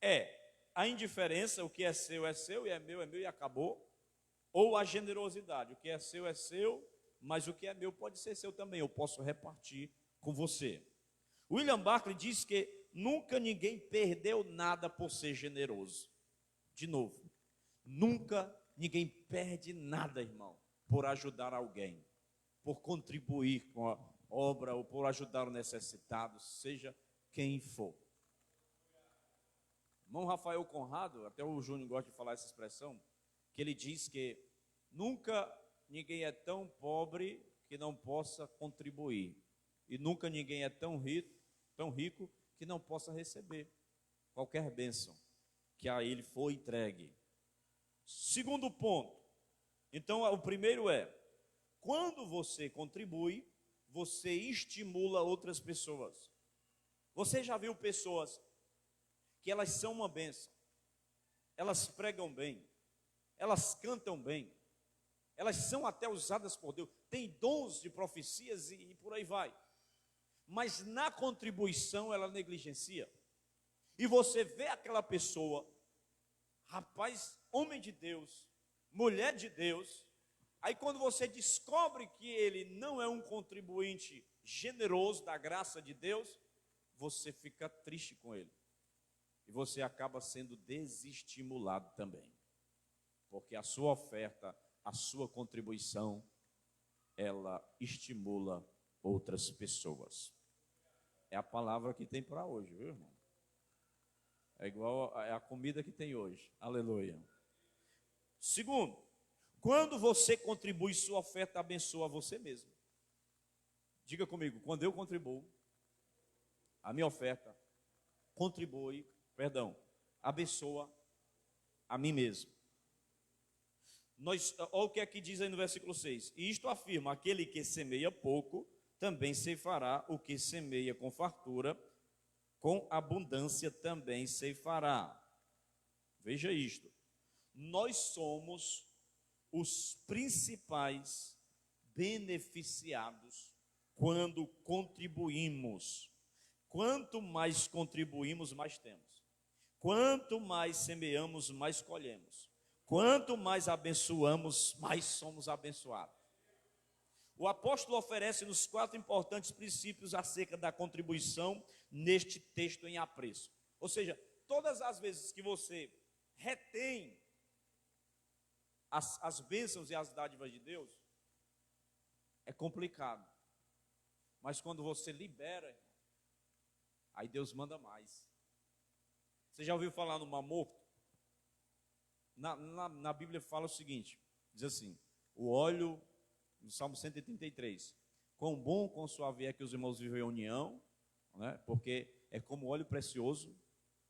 É a indiferença, o que é seu e é meu e acabou. Ou a generosidade, o que é seu, mas o que é meu pode ser seu também, eu posso repartir com você. William Barclay diz que nunca ninguém perdeu nada por ser generoso. De novo, nunca ninguém perde nada, irmão, por ajudar alguém, por contribuir com a obra ou por ajudar o necessitado, seja quem for. Irmão Rafael Conrado, até o Júnior gosta de falar essa expressão, que ele diz que nunca ninguém é tão pobre que não possa contribuir, e nunca ninguém é tão rico que não possa receber qualquer bênção que a ele foi entregue. Segundo ponto, então o primeiro é: quando você contribui, você estimula outras pessoas. Você já viu pessoas que elas são uma bênção, elas pregam bem, elas cantam bem, elas são até usadas por Deus, têm dons de profecias e por aí vai, mas na contribuição ela negligencia. E você vê aquela pessoa, rapaz, homem de Deus, mulher de Deus, aí quando você descobre que ele não é um contribuinte generoso da graça de Deus, você fica triste com ele. E você acaba sendo desestimulado também. Porque a sua oferta, a sua contribuição, ela estimula outras pessoas. É a palavra que tem para hoje, viu, irmão? É igual a comida que tem hoje. Aleluia. Segundo, quando você contribui, sua oferta abençoa você mesmo. Diga comigo: quando eu contribuo, a minha oferta abençoa a mim mesmo. Olha o que aqui diz aí no versículo 6. E isto afirma: aquele que semeia pouco, também ceifará; o que semeia com fartura, com abundância também ceifará. Veja isto: nós somos os principais beneficiados quando contribuímos. Quanto mais contribuímos, mais temos. Quanto mais semeamos, mais colhemos. Quanto mais abençoamos, mais somos abençoados. O apóstolo oferece-nos 4 importantes princípios acerca da contribuição neste texto em apreço. Ou seja, todas as vezes que você retém as bênçãos e as dádivas de Deus, é complicado. Mas quando você libera, aí Deus manda mais. Você já ouviu falar no Mar Morto? Na Bíblia fala o seguinte, diz assim, o óleo, no Salmo 133, quão bom, quão suave é que os irmãos vivem em união, né? Porque é como óleo precioso,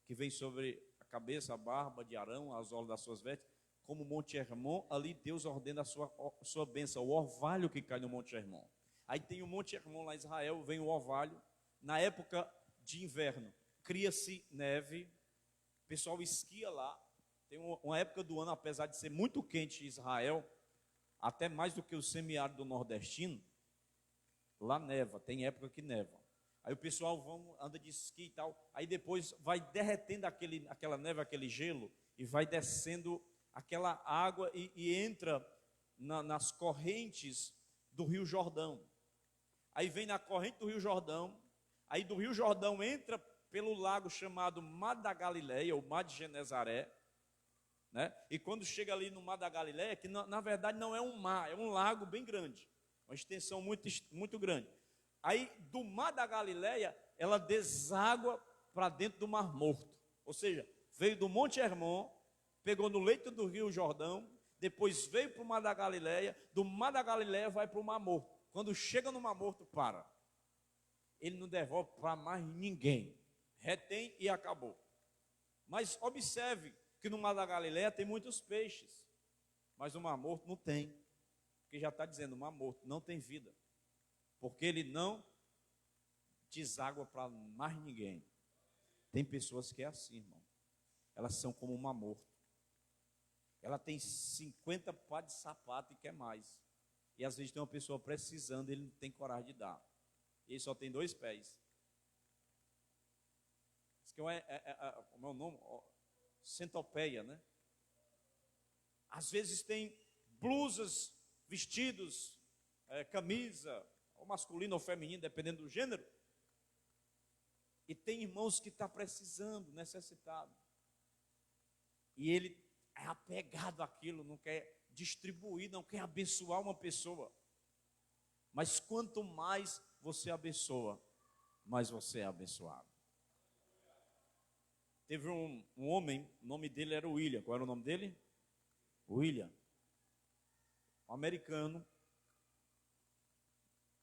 que vem sobre a cabeça, a barba de Arão, as orlas das suas vestes, como o Monte Hermon, ali Deus ordena a sua bênção, o orvalho que cai no Monte Hermon. Aí tem o Monte Hermon lá em Israel, vem o orvalho, na época de inverno, cria-se neve, o pessoal esquia lá, tem uma época do ano, apesar de ser muito quente em Israel, até mais do que o semiárido nordestino, lá neva, tem época que neva. Aí o pessoal anda de esqui e tal, aí depois vai derretendo aquela neve, aquele gelo, e vai descendo aquela água e entra nas correntes do Rio Jordão. Aí vem na corrente do Rio Jordão, aí do Rio Jordão entra pelo lago chamado Mar da Galileia, ou Mar de Genezaré, né? E quando chega ali no Mar da Galileia, que na verdade não é um mar, é um lago bem grande, uma extensão muito, muito grande. Aí do Mar da Galileia, ela deságua para dentro do Mar Morto. Ou seja, veio do Monte Hermon, pegou no leito do Rio Jordão, depois veio para o Mar da Galileia, do Mar da Galileia vai para o Mar Morto. Quando chega no Mar Morto, para. Ele não devolve para mais ninguém. Retém e acabou. Mas observe que no Mar da Galileia tem muitos peixes, mas no Mar Morto não tem. Porque já está dizendo, o Mar Morto não tem vida. Porque ele não deságua para mais ninguém. Tem pessoas que é assim, irmão. Elas são como um Mar Morto. Ela tem 50 pares de sapato e quer mais. E às vezes tem uma pessoa precisando, ele não tem coragem de dar. Ele só tem 2 pés. Isso que o meu nome, centopeia, né? Às vezes tem blusas, vestidos, camisa, ou masculino ou feminino, dependendo do gênero. E tem irmãos que estão precisando, necessitado. E ele é apegado àquilo, não quer distribuir, não quer abençoar uma pessoa. Mas quanto mais você abençoa, mais você é abençoado. Teve um homem, o nome dele era William. Qual era o nome dele? William. Um americano,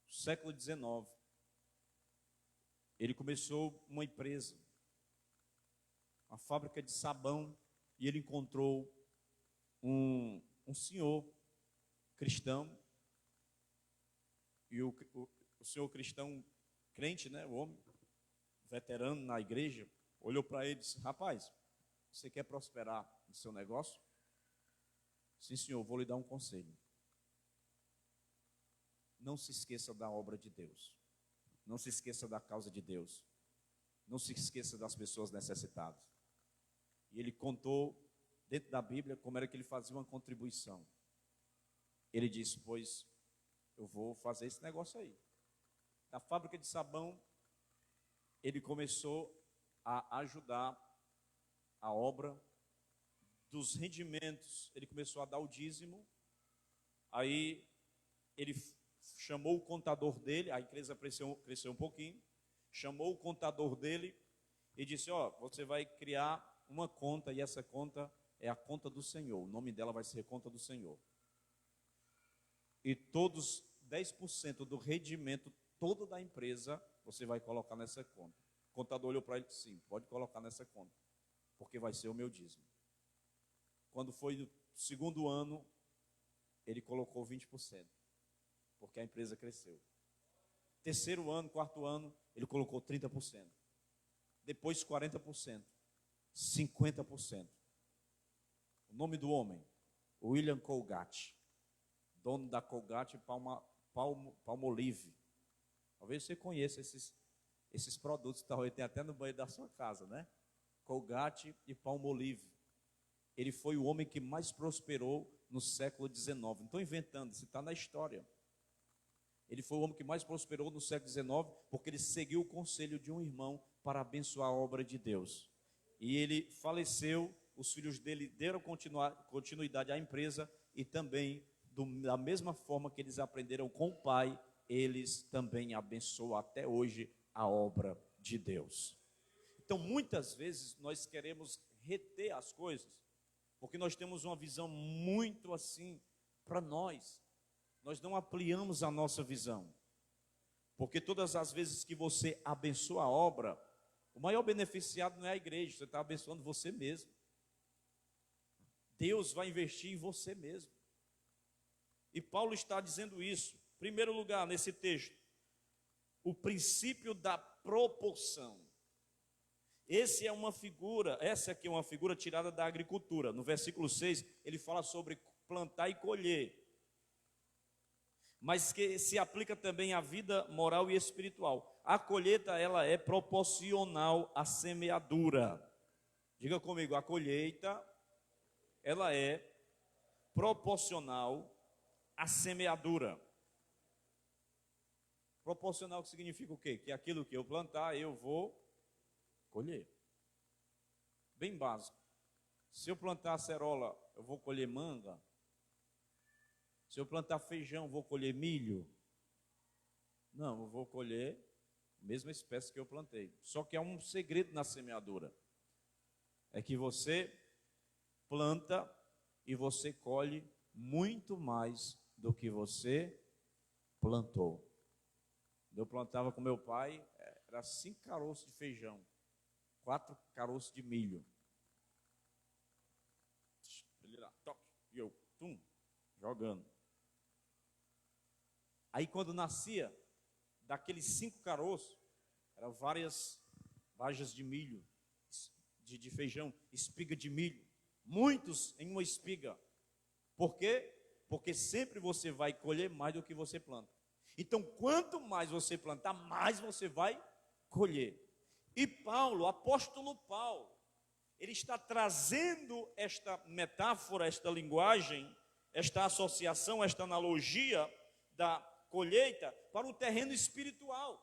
século XIX. Ele começou uma empresa, uma fábrica de sabão, e ele encontrou um senhor cristão, e o senhor cristão crente, né, o homem, veterano na igreja, olhou para ele e disse, rapaz, você quer prosperar no seu negócio? Sim, senhor, vou lhe dar um conselho. Não se esqueça da obra de Deus. Não se esqueça da causa de Deus. Não se esqueça das pessoas necessitadas. E ele contou, dentro da Bíblia, como era que ele fazia uma contribuição. Ele disse, pois, eu vou fazer esse negócio aí. Da fábrica de sabão, ele começou a ajudar a obra dos rendimentos. Ele começou a dar o dízimo. Aí ele chamou o contador dele, a empresa cresceu um pouquinho, chamou o contador dele e disse, você vai criar uma conta, e essa conta é a conta do Senhor, o nome dela vai ser conta do Senhor. E todos 10% do rendimento todo da empresa, você vai colocar nessa conta. O contador olhou para ele e disse, sim, pode colocar nessa conta, porque vai ser o meu dízimo. Quando foi no segundo ano, ele colocou 20%. Porque a empresa cresceu. Terceiro ano, quarto ano, ele colocou 30%. Depois 40%. 50%. O nome do homem, William Colgate, dono da Colgate Palmolive. Talvez você conheça esses produtos, talvez tem até no banheiro da sua casa, né? Colgate e Palmolive. Ele foi o homem que mais prosperou no século XIX. Não estou inventando, isso está na história. Ele foi o homem que mais prosperou no século XIX, porque ele seguiu o conselho de um irmão para abençoar a obra de Deus. E ele faleceu, os filhos dele deram continuidade à empresa e também, da mesma forma que eles aprenderam com o pai, eles também abençoam até hoje a obra de Deus. Então, muitas vezes, nós queremos reter as coisas, porque nós temos uma visão muito assim para nós. Nós não ampliamos a nossa visão. Porque todas as vezes que você abençoa a obra, o maior beneficiado não é a igreja, você está abençoando você mesmo. Deus vai investir em você mesmo. E Paulo está dizendo isso. Em primeiro lugar, nesse texto, o princípio da proporção. Essa aqui é uma figura tirada da agricultura. No versículo 6, ele fala sobre plantar e colher. Mas que se aplica também à vida moral e espiritual. A colheita, ela é proporcional à semeadura. Diga comigo, a colheita, ela é proporcional à semeadura. Proporcional significa o quê? Que aquilo que eu plantar, eu vou colher. Bem básico. Se eu plantar acerola, eu vou colher manga. Se eu plantar feijão, vou colher milho? Não, eu vou colher a mesma espécie que eu plantei. Só que há um segredo na semeadura. É que você planta e você colhe muito mais do que você plantou. Quando eu plantava com meu pai, era 5 caroços de feijão, 4 caroços de milho. Ele lá, toque, e eu, jogando. Aí quando nascia, daqueles 5 caroços, eram várias vagens de milho, de feijão, espiga de milho, muitos em uma espiga. Por quê? Porque sempre você vai colher mais do que você planta. Então, quanto mais você plantar, mais você vai colher. E Paulo, o apóstolo Paulo, ele está trazendo esta metáfora, esta linguagem, esta associação, esta analogia da colheita para o terreno espiritual.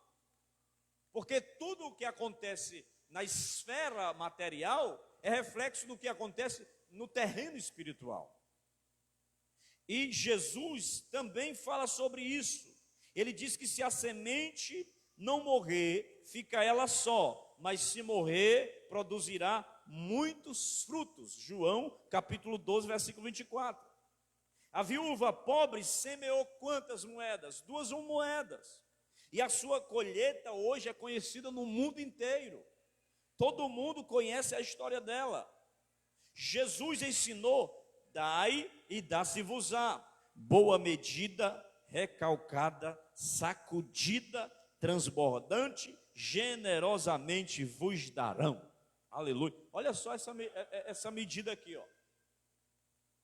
Porque tudo o que acontece na esfera material é reflexo do que acontece no terreno espiritual. E Jesus também fala sobre isso. Ele diz que se a semente não morrer, fica ela só, mas se morrer, produzirá muitos frutos. João, capítulo 12, versículo 24. A viúva pobre semeou quantas moedas? 2 moedas. E a sua colheita hoje é conhecida no mundo inteiro. Todo mundo conhece a história dela. Jesus ensinou: dai e dá-se-vos-á. Boa medida, recalcada, sacudida, transbordante, generosamente vos darão. Aleluia. Olha só essa medida aqui, ó.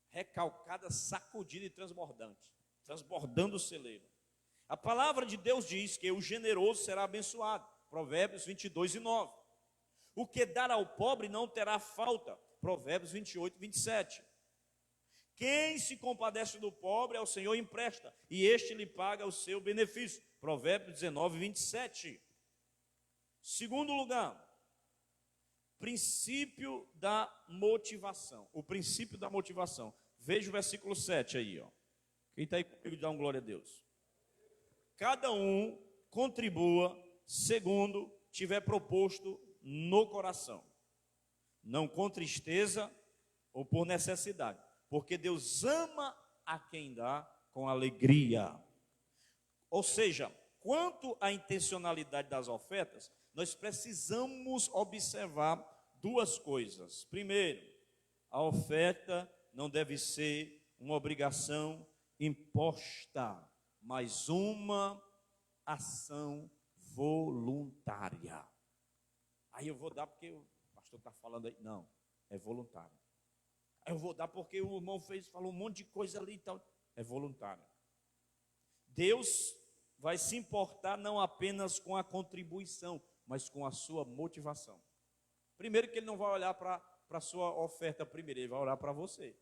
Recalcada, sacudida e transbordante. Transbordando o celeiro. A palavra de Deus diz que o generoso será abençoado. Provérbios 22 e 9. O que dar ao pobre não terá falta. Provérbios 28 e 27. Quem se compadece do pobre ao Senhor empresta, e este lhe paga o seu benefício. Provérbios 19 e 27. Segundo lugar, princípio da motivação. O princípio da motivação. Veja o versículo 7 aí, ó. Quem está aí comigo, dá um glória a Deus. Cada um contribua segundo tiver proposto no coração, não com tristeza ou por necessidade, porque Deus ama a quem dá com alegria. Ou seja, quanto à intencionalidade das ofertas, nós precisamos observar 2 coisas. Primeiro, a oferta não deve ser uma obrigação imposta, mas uma ação voluntária. Aí eu vou dar porque o pastor está falando aí. Não, é voluntário. Eu vou dar porque o irmão falou um monte de coisa ali e tal. É voluntário. Deus vai se importar não apenas com a contribuição, mas com a sua motivação. Primeiro que ele não vai olhar para a sua oferta primeiro, ele vai olhar para você.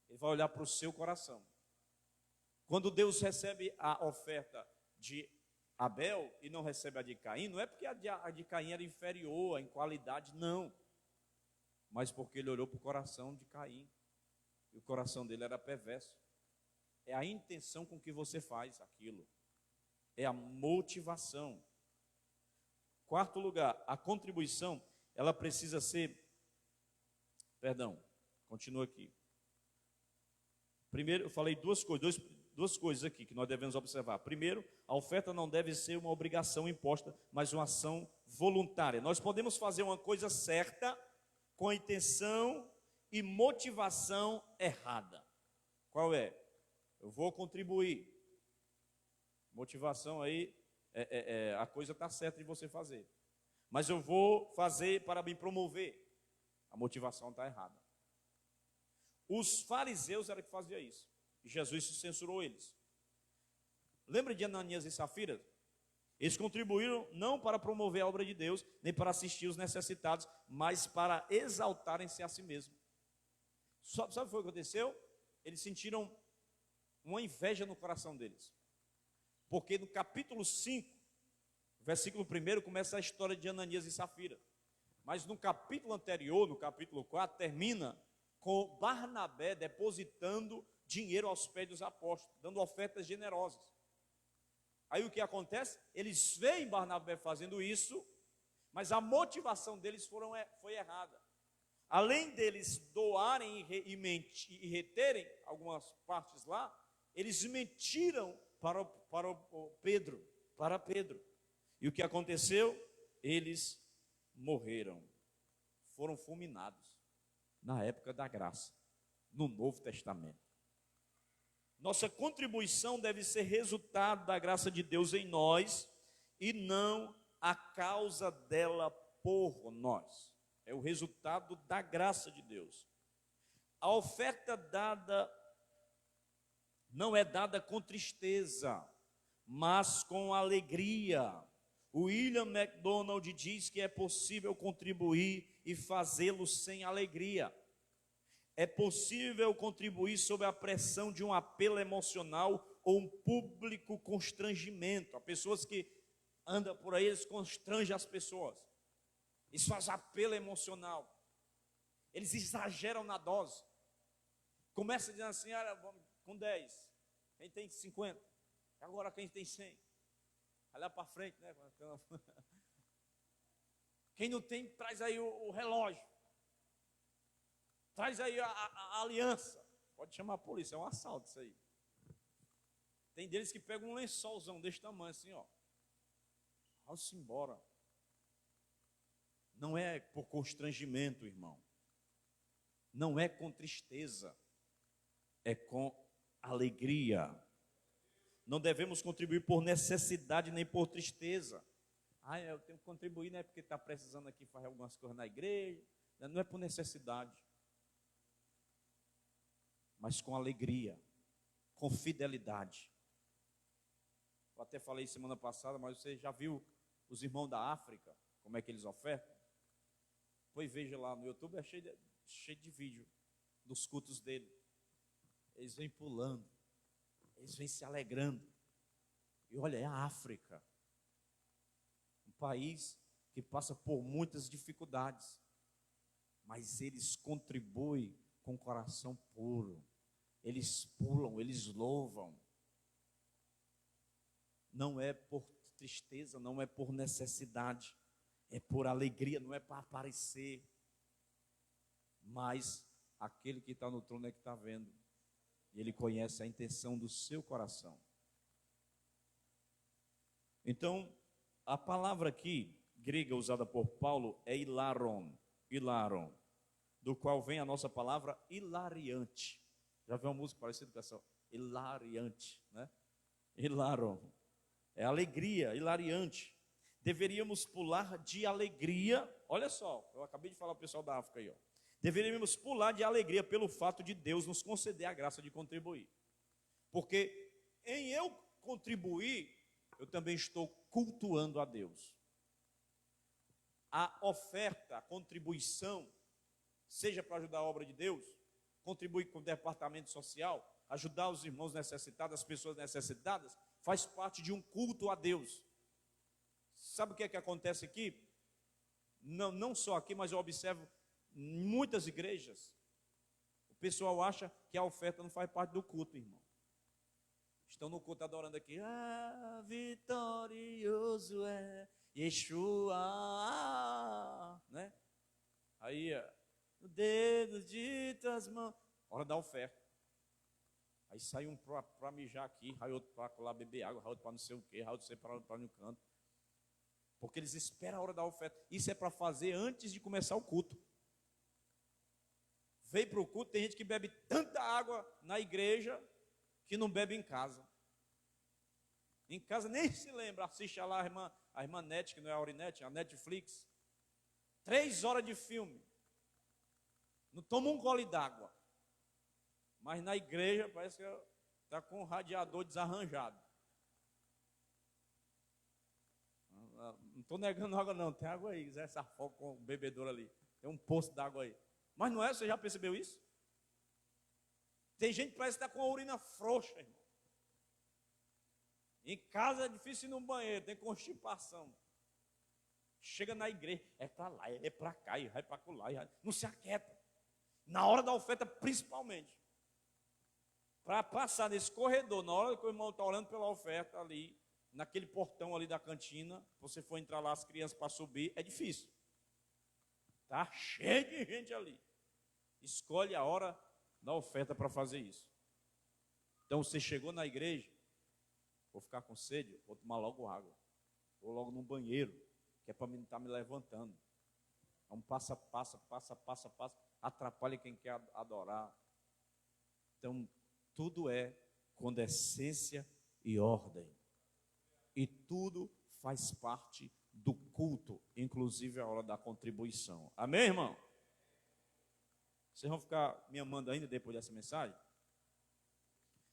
Ele vai olhar para o seu coração. Quando Deus recebe a oferta de Abel e não recebe a de Caim, não é porque a de Caim era inferior em qualidade, não. Mas porque ele olhou para o coração de Caim. E o coração dele era perverso. É a intenção com que você faz aquilo. É a motivação. Quarto lugar, a contribuição, ela precisa ser... continua aqui. Primeiro, eu falei duas coisas aqui que nós devemos observar. Primeiro, a oferta não deve ser uma obrigação imposta, mas uma ação voluntária. Nós podemos fazer uma coisa certa com a intenção e motivação errada. Qual é? Eu vou contribuir. Motivação aí, a coisa está certa de você fazer. Mas eu vou fazer para me promover. A motivação está errada. Os fariseus eram que faziam isso. E Jesus censurou eles. Lembra de Ananias e Safira? Eles contribuíram não para promover a obra de Deus, nem para assistir os necessitados, mas para exaltarem-se a si mesmos. Sabe o que aconteceu? Eles sentiram uma inveja no coração deles. Porque no capítulo 5, versículo 1, começa a história de Ananias e Safira. Mas no capítulo anterior, no capítulo 4, termina com Barnabé depositando dinheiro aos pés dos apóstolos, dando ofertas generosas. Aí o que acontece? Eles veem Barnabé fazendo isso, mas a motivação deles foi errada. Além deles doarem e reterem algumas partes lá, eles mentiram para Pedro. E o que aconteceu? Eles morreram. Foram fulminados na época da graça, no Novo Testamento. Nossa contribuição deve ser resultado da graça de Deus em nós e não a causa dela por nós. É o resultado da graça de Deus. A oferta dada não é dada com tristeza, mas com alegria. O William MacDonald diz que é possível contribuir e fazê-lo sem alegria. É possível contribuir sob a pressão de um apelo emocional ou um público constrangimento. Há pessoas que andam por aí, eles constrangem as pessoas. Eles fazem apelo emocional. Eles exageram na dose. Começa dizendo assim, vamos com 10. Quem tem 50? Agora quem tem 100? Vai lá para frente, né? Quem não tem, traz aí o relógio. Traz aí a aliança. Pode chamar a polícia, é um assalto isso aí. Tem deles que pegam um lençolzão desse tamanho assim, ó. Vamos embora. Não é por constrangimento, irmão. Não é com tristeza. É com alegria. Não devemos contribuir por necessidade nem por tristeza. Eu tenho que contribuir, né? Porque está precisando aqui fazer algumas coisas na igreja. Não é por necessidade. Mas com alegria, com fidelidade. Eu até falei semana passada, mas você já viu os irmãos da África, como é que eles ofertam? Pois veja lá no YouTube, é cheio de vídeo dos cultos dele. Eles vêm pulando, eles vêm se alegrando. E olha, é a África, um país que passa por muitas dificuldades, mas eles contribuem com coração puro. Eles pulam, eles louvam. Não é por tristeza, não é por necessidade, é por alegria, não é para aparecer. Mas aquele que está no trono é que está vendo. E ele conhece a intenção do seu coração. Então, a palavra aqui, grega usada por Paulo, é hilaron. Hilaron. Do qual vem a nossa palavra hilariante. Já viu uma música parecida com essa? Hilariante, né? Hilaron. É alegria, hilariante. Deveríamos pular de alegria. Olha só, eu acabei de falar para o pessoal da África aí, ó. Deveríamos pular de alegria pelo fato de Deus nos conceder a graça de contribuir. Porque em eu contribuir, eu também estou cultuando a Deus. A oferta, a contribuição, seja para ajudar a obra de Deus, contribuir com o departamento social, ajudar os irmãos necessitados, as pessoas necessitadas, faz parte de um culto a Deus. Sabe o que é que acontece aqui? Não só aqui, mas eu observo em muitas igrejas, o pessoal acha que a oferta não faz parte do culto, irmão. Estão no culto adorando aqui, vitorioso é Yeshua, né? Aí, no dedo de tuas mãos, hora da oferta. Aí sai um para mijar aqui, aí outro para lá beber água, aí outro para não sei o quê, aí outro para no canto. Porque eles esperam a hora da oferta. Isso é para fazer antes de começar o culto. Veio para o culto, tem gente que bebe tanta água na igreja que não bebe em casa. Em casa nem se lembra, assiste lá a irmã Net, que não é a Aurinete, a Netflix. 3 horas de filme. Não toma um gole d'água. Mas na igreja parece que está com um radiador desarranjado. Não estou negando água não, tem água aí, Zé Sarfó com o bebedouro ali. Tem um poço d'água aí. Mas não é, você já percebeu isso? Tem gente que parece que está com a urina frouxa, irmão. Em casa é difícil ir no banheiro, tem constipação. Chega na igreja, é para lá, é para cá, e vai para lá, não se aquieta. Na hora da oferta, principalmente. Para passar nesse corredor, na hora que o irmão está orando pela oferta ali, naquele portão ali da cantina, você for entrar lá, as crianças para subir, é difícil. Está cheio de gente ali. Escolhe a hora da oferta para fazer isso. Então você chegou na igreja, vou ficar com sede, vou tomar logo água. Vou logo no banheiro, que é para mim não estar me levantando. É um passa, atrapalha quem quer adorar. Então, tudo é com decência e ordem. E tudo faz parte do culto, inclusive a hora da contribuição. Amém, irmão? Vocês vão ficar me amando ainda depois dessa mensagem?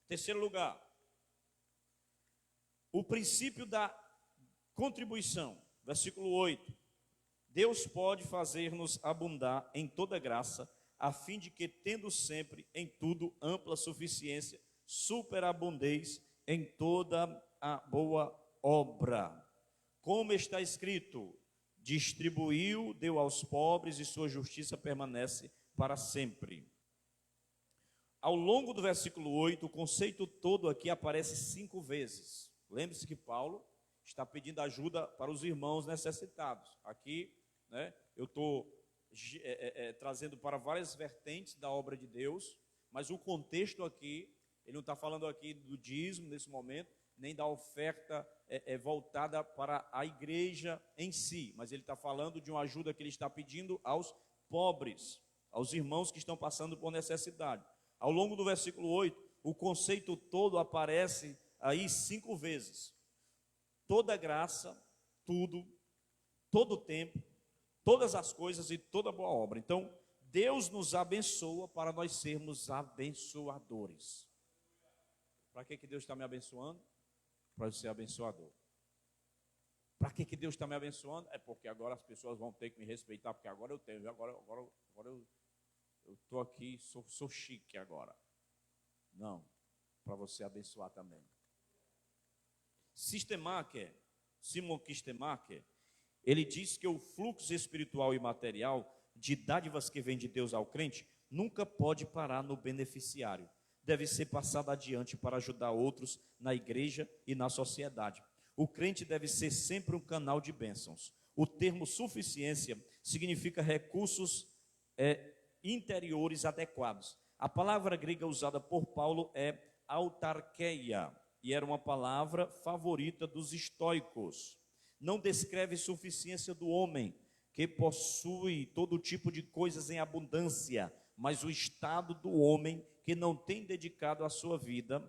Terceiro lugar, o princípio da contribuição, versículo 8. Deus pode fazer-nos abundar em toda graça, a fim de que, tendo sempre em tudo ampla suficiência, superabundez em toda a boa obra. Como está escrito, distribuiu, deu aos pobres e sua justiça permanece para sempre. Ao longo do versículo 8, o conceito todo aqui aparece 5 vezes. Lembre-se que Paulo está pedindo ajuda para os irmãos necessitados. Aqui, né, eu estou trazendo para várias vertentes da obra de Deus, mas o contexto aqui, ele não está falando aqui do dízimo nesse momento, nem da oferta voltada para a igreja em si, mas ele está falando de uma ajuda que ele está pedindo aos pobres, aos irmãos que estão passando por necessidade. Ao longo do versículo 8, o conceito todo aparece aí 5 vezes. Toda graça, tudo, todo tempo, todas as coisas e toda boa obra. Então, Deus nos abençoa para nós sermos abençoadores. Para que Deus está me abençoando? Para eu ser abençoador. Para que Deus está me abençoando? É porque agora as pessoas vão ter que me respeitar, porque agora eu tenho, agora eu estou aqui, sou chique agora. Não, para você abençoar também. Simon Kistemacher, ele diz que o fluxo espiritual e material de dádivas que vem de Deus ao crente nunca pode parar no beneficiário. Deve ser passado adiante para ajudar outros na igreja e na sociedade. O crente deve ser sempre um canal de bênçãos. O termo suficiência significa recursos interiores adequados. A palavra grega usada por Paulo é autarkeia, e era uma palavra favorita dos estoicos. Não descreve suficiência do homem, que possui todo tipo de coisas em abundância, mas o estado do homem que não tem dedicado a sua vida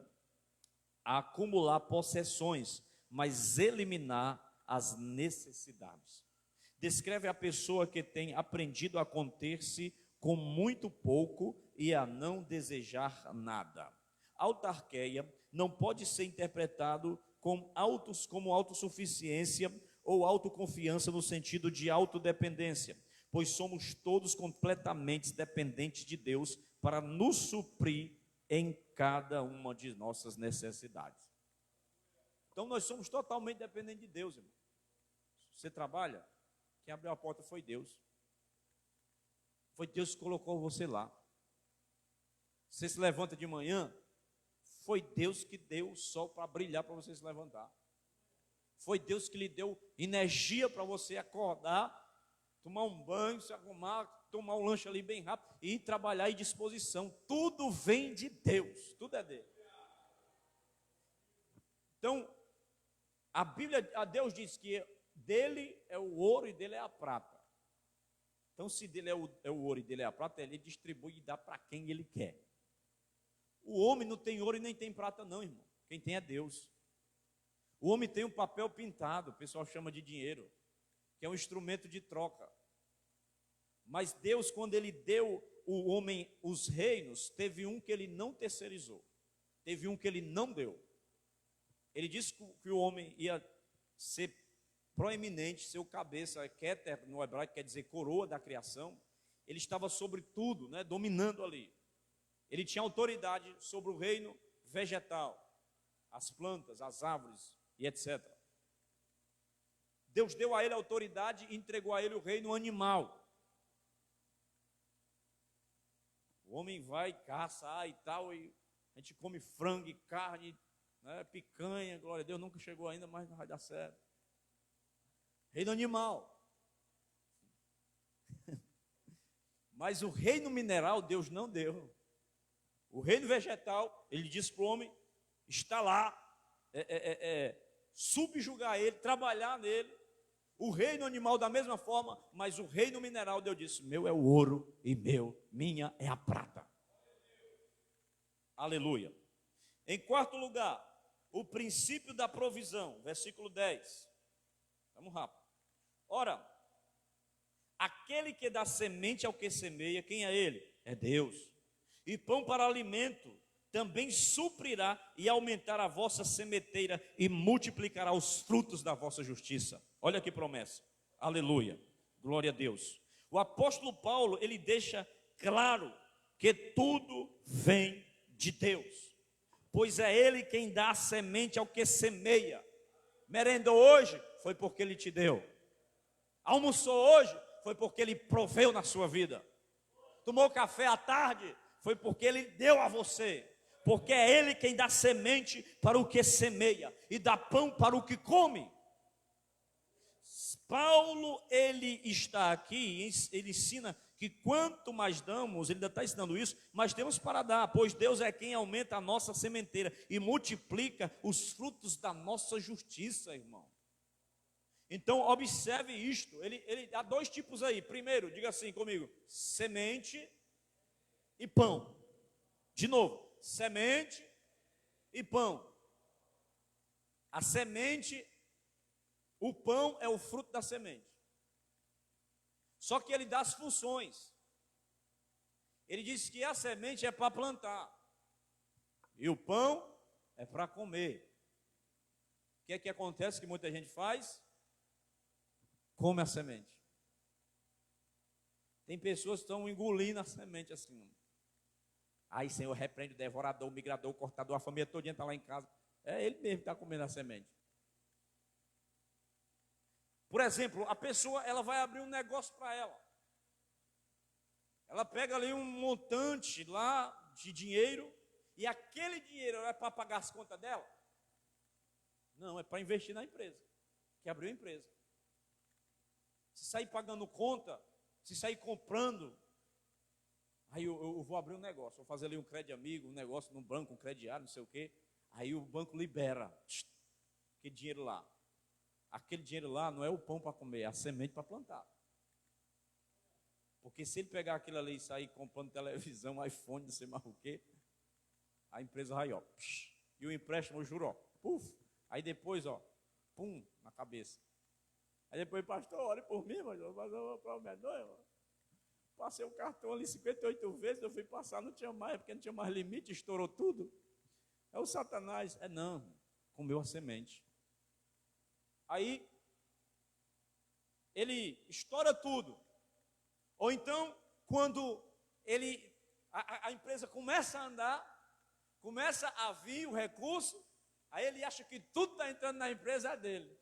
a acumular possessões, mas eliminar as necessidades. Descreve a pessoa que tem aprendido a conter-se com muito pouco e a não desejar nada. Autarqueia não pode ser interpretado como autossuficiência ou autoconfiança no sentido de autodependência, pois somos todos completamente dependentes de Deus para nos suprir em cada uma de nossas necessidades. Então nós somos totalmente dependentes de Deus, irmão. Você trabalha, quem abriu a porta foi Deus. Foi Deus que colocou você lá. Você se levanta de manhã, foi Deus que deu o sol para brilhar para você se levantar. Foi Deus que lhe deu energia para você acordar, tomar um banho, se arrumar, tomar um lanche ali bem rápido e ir trabalhar em disposição. Tudo vem de Deus, tudo é dele. Então, a Deus diz que dele é o ouro e dele é a prata. Então, se dele é o ouro e dele é a prata, ele distribui e dá para quem ele quer. O homem não tem ouro e nem tem prata não, irmão. Quem tem é Deus. O homem tem um papel pintado, o pessoal chama de dinheiro, que é um instrumento de troca. Mas Deus, quando ele deu o homem os reinos, teve um que ele não terceirizou. Teve um que ele não deu. Ele disse que o homem ia ser proeminente, ser o cabeça, Keter no hebraico quer dizer coroa da criação. Ele estava sobre tudo, né, dominando ali. Ele tinha autoridade sobre o reino vegetal, as plantas, as árvores e etc. Deus deu a ele autoridade e entregou a ele o reino animal. O homem vai, caça e tal, e a gente come frango e carne, né, picanha, glória a Deus, nunca chegou ainda, mas não vai dar certo. Reino animal. Mas o reino mineral Deus não deu. O reino vegetal, ele disse para o homem, está lá, subjugar ele, trabalhar nele. O reino animal da mesma forma, mas o reino mineral, Deus disse, meu é o ouro e minha é a prata. Aleluia. Em quarto lugar, o princípio da provisão, versículo 10. Vamos rápido. Ora, aquele que dá semente ao que semeia, quem é ele? É Deus. E pão para alimento também suprirá e aumentará a vossa sementeira e multiplicará os frutos da vossa justiça. Olha que promessa. Aleluia. Glória a Deus. O apóstolo Paulo, ele deixa claro que tudo vem de Deus, pois é ele quem dá a semente ao que semeia. Merendou hoje, foi porque ele te deu. Almoçou hoje, foi porque ele proveu na sua vida. Tomou café à tarde, foi porque ele deu a você. Porque é ele quem dá semente para o que semeia e dá pão para o que come. Paulo, ele está aqui, ele ensina que quanto mais damos, ele ainda está ensinando isso, mas temos para dar, pois Deus é quem aumenta a nossa sementeira e multiplica os frutos da nossa justiça, irmão. Então, observe isto, ele dá dois tipos aí. Primeiro, diga assim comigo, semente e pão. De novo, semente e pão. A semente, o pão é o fruto da semente. Só que ele dá as funções. Ele diz que a semente é para plantar e o pão é para comer. O que é que acontece que muita gente faz? Come a semente. Tem pessoas que estão engolindo a semente assim. Aí, Senhor, repreende o devorador, o migrador, o cortador, a família toda está lá em casa. É ele mesmo que está comendo a semente. Por exemplo, a pessoa, ela vai abrir um negócio para ela. Ela pega ali um montante lá de dinheiro, e aquele dinheiro é para pagar as contas dela? Não, é para investir na empresa, que abriu a empresa. Se sair pagando conta, se sair comprando, aí eu vou abrir um negócio, vou fazer ali um crédito amigo, um negócio no banco, um crediário, não sei o quê. Aí o banco libera aquele dinheiro lá. Aquele dinheiro lá não é o pão para comer, é a semente para plantar. Porque se ele pegar aquilo ali e sair comprando televisão, iPhone, não sei mais o quê, a empresa vai, ó, e o empréstimo, eu juro, ó, puf, aí depois, ó, pum, na cabeça. Aí depois, pastor, ore por mim, mas eu vou fazer uma promessa, passei o cartão ali 58 vezes, eu fui passar, não tinha mais, porque não tinha mais limite, estourou tudo. É o Satanás. Não, comeu a semente. Aí, ele estoura tudo. Ou então, quando a empresa começa a andar, começa a vir o recurso, aí ele acha que tudo está entrando na empresa dele.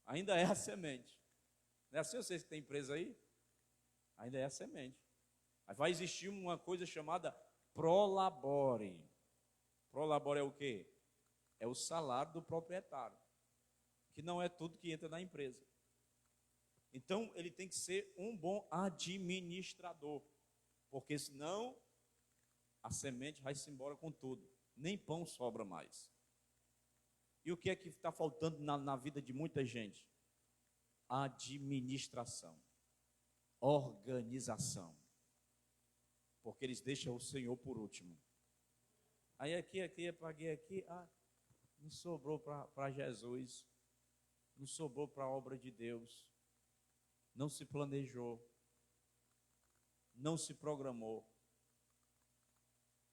Ainda é a semente. Não é assim, vocês que têm empresa aí? Ainda é a semente. Aí vai existir uma coisa chamada prolabore. Prolabore é o quê? É o salário do proprietário, que não é tudo que entra na empresa. Então, ele tem que ser um bom administrador, porque senão a semente vai-se embora com tudo. Nem pão sobra mais. E o que é que está faltando na vida de muita gente? Administração, organização, porque eles deixam o Senhor por último. Aí aqui, paguei aqui, não sobrou para Jesus, não sobrou para a obra de Deus, não se planejou, não se programou,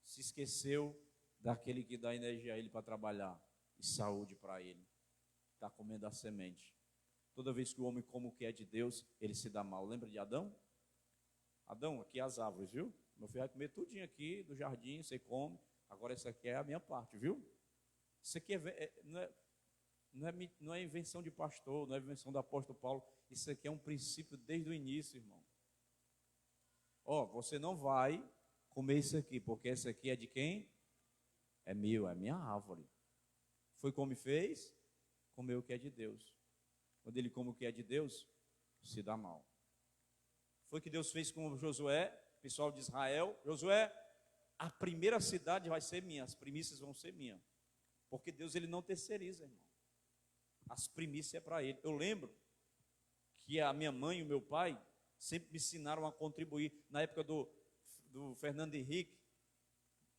se esqueceu daquele que dá energia a ele para trabalhar e saúde para ele, está comendo a semente. Toda vez que o homem come o que é de Deus, ele se dá mal. Lembra de Adão? Adão, aqui as árvores, viu? Meu filho vai comer tudinho aqui do jardim, você come. Agora essa aqui é a minha parte, viu? Isso aqui não é invenção de pastor, não é invenção do apóstolo Paulo. Isso aqui é um princípio desde o início, irmão. Você não vai comer isso aqui, porque esse aqui é de quem? É meu, é minha árvore. Foi como fez? Comeu o que é de Deus. Quando ele come o que é de Deus, se dá mal. Foi o que Deus fez com Josué, pessoal de Israel. Josué, a primeira cidade vai ser minha, as primícias vão ser minhas. Porque Deus, ele não terceiriza, irmão. As primícias é para ele. Eu lembro que a minha mãe e o meu pai sempre me ensinaram a contribuir. Na época do Fernando Henrique,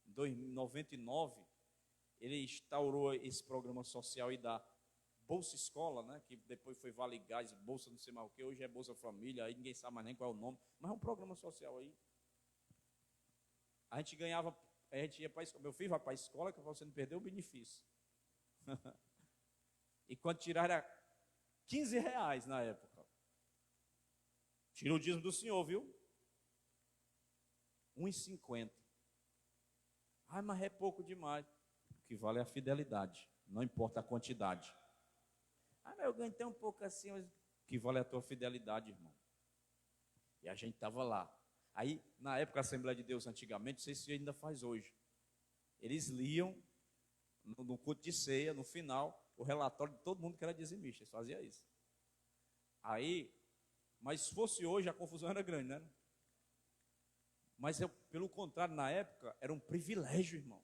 em 99, ele instaurou esse programa social e da Bolsa Escola, né, que depois foi Vale Gás, Bolsa não sei mais o que, hoje é Bolsa Família, aí ninguém sabe mais nem qual é o nome, mas é um programa social aí. A gente ganhava, a gente ia para a escola, meu filho vai para a escola, que você não perdeu o benefício. E quando tiraram era R$15 na época. Tirou o dízimo do senhor, viu? R$1,50. Mas é pouco demais. O que vale é a fidelidade, não importa a quantidade. Mas eu ganhei tão pouco assim, mas o que vale é a tua fidelidade, irmão. E a gente estava lá. Aí, na época, a Assembleia de Deus, antigamente, não sei se ainda faz hoje, eles liam, no culto de ceia, no final, o relatório de todo mundo que era dizimista, eles faziam isso. Aí, mas se fosse hoje, a confusão era grande, né? Mas, pelo contrário, na época, era um privilégio, irmão.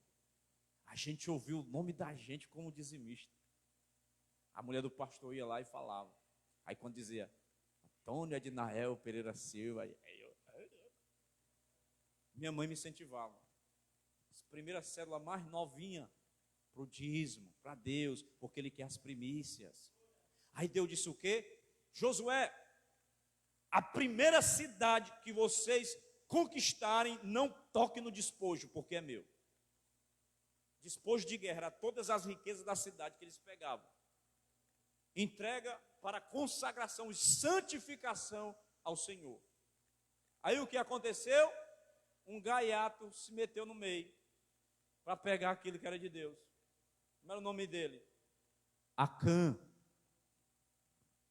A gente ouviu o nome da gente como dizimista. A mulher do pastor ia lá e falava. Aí quando dizia, Antônio Adinael Pereira Silva, minha mãe me incentivava. A primeira célula mais novinha para o dízimo, para Deus, porque Ele quer as primícias. Aí Deus disse o quê? Josué, a primeira cidade que vocês conquistarem, não toque no despojo, porque é meu. Despojo de guerra, todas as riquezas da cidade que eles pegavam. Entrega para consagração e santificação ao Senhor. Aí o que aconteceu? Um gaiato se meteu no meio para pegar aquilo que era de Deus. Como era o nome dele? Acã.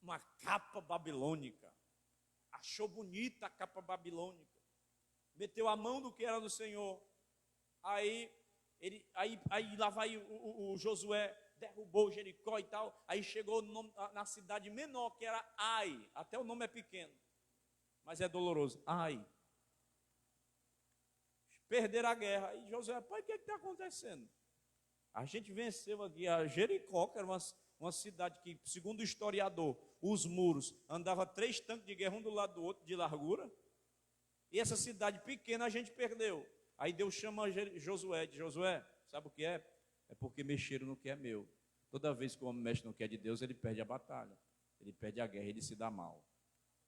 Uma capa babilônica. Achou bonita a capa babilônica. Meteu a mão do que era do Senhor. Aí lá vai o Josué, derrubou Jericó e tal. Aí chegou na cidade menor, que era Ai. Até o nome é pequeno, mas é doloroso. Ai. Perderam a guerra. E Josué, pai, o que está acontecendo? A gente venceu aqui a Jericó, que era uma cidade que, segundo o historiador, os muros andavam 3 tanques de guerra um do lado do outro de largura. E essa cidade pequena a gente perdeu. Aí Deus chama Josué, diz, Josué, sabe o que é? É porque mexeram no que é meu. Toda vez que o homem mexe no que é de Deus, ele perde a batalha. Ele perde a guerra, ele se dá mal.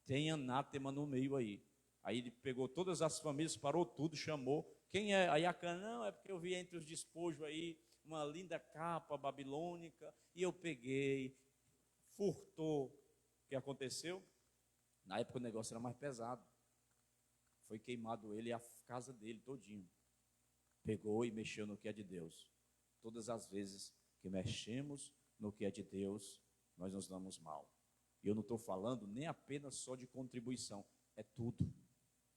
Tem anátema no meio aí. Aí ele pegou todas as famílias, parou tudo, chamou. Quem é? Aí Acã, não, é porque eu vi entre os despojos aí uma linda capa babilônica, e eu peguei, furtou. O que aconteceu? Na época o negócio era mais pesado. Foi queimado ele e a casa dele todinho. Pegou e mexeu no que é de Deus. Todas as vezes que mexemos no que é de Deus, nós nos damos mal. E eu não estou falando nem apenas só de contribuição, é tudo.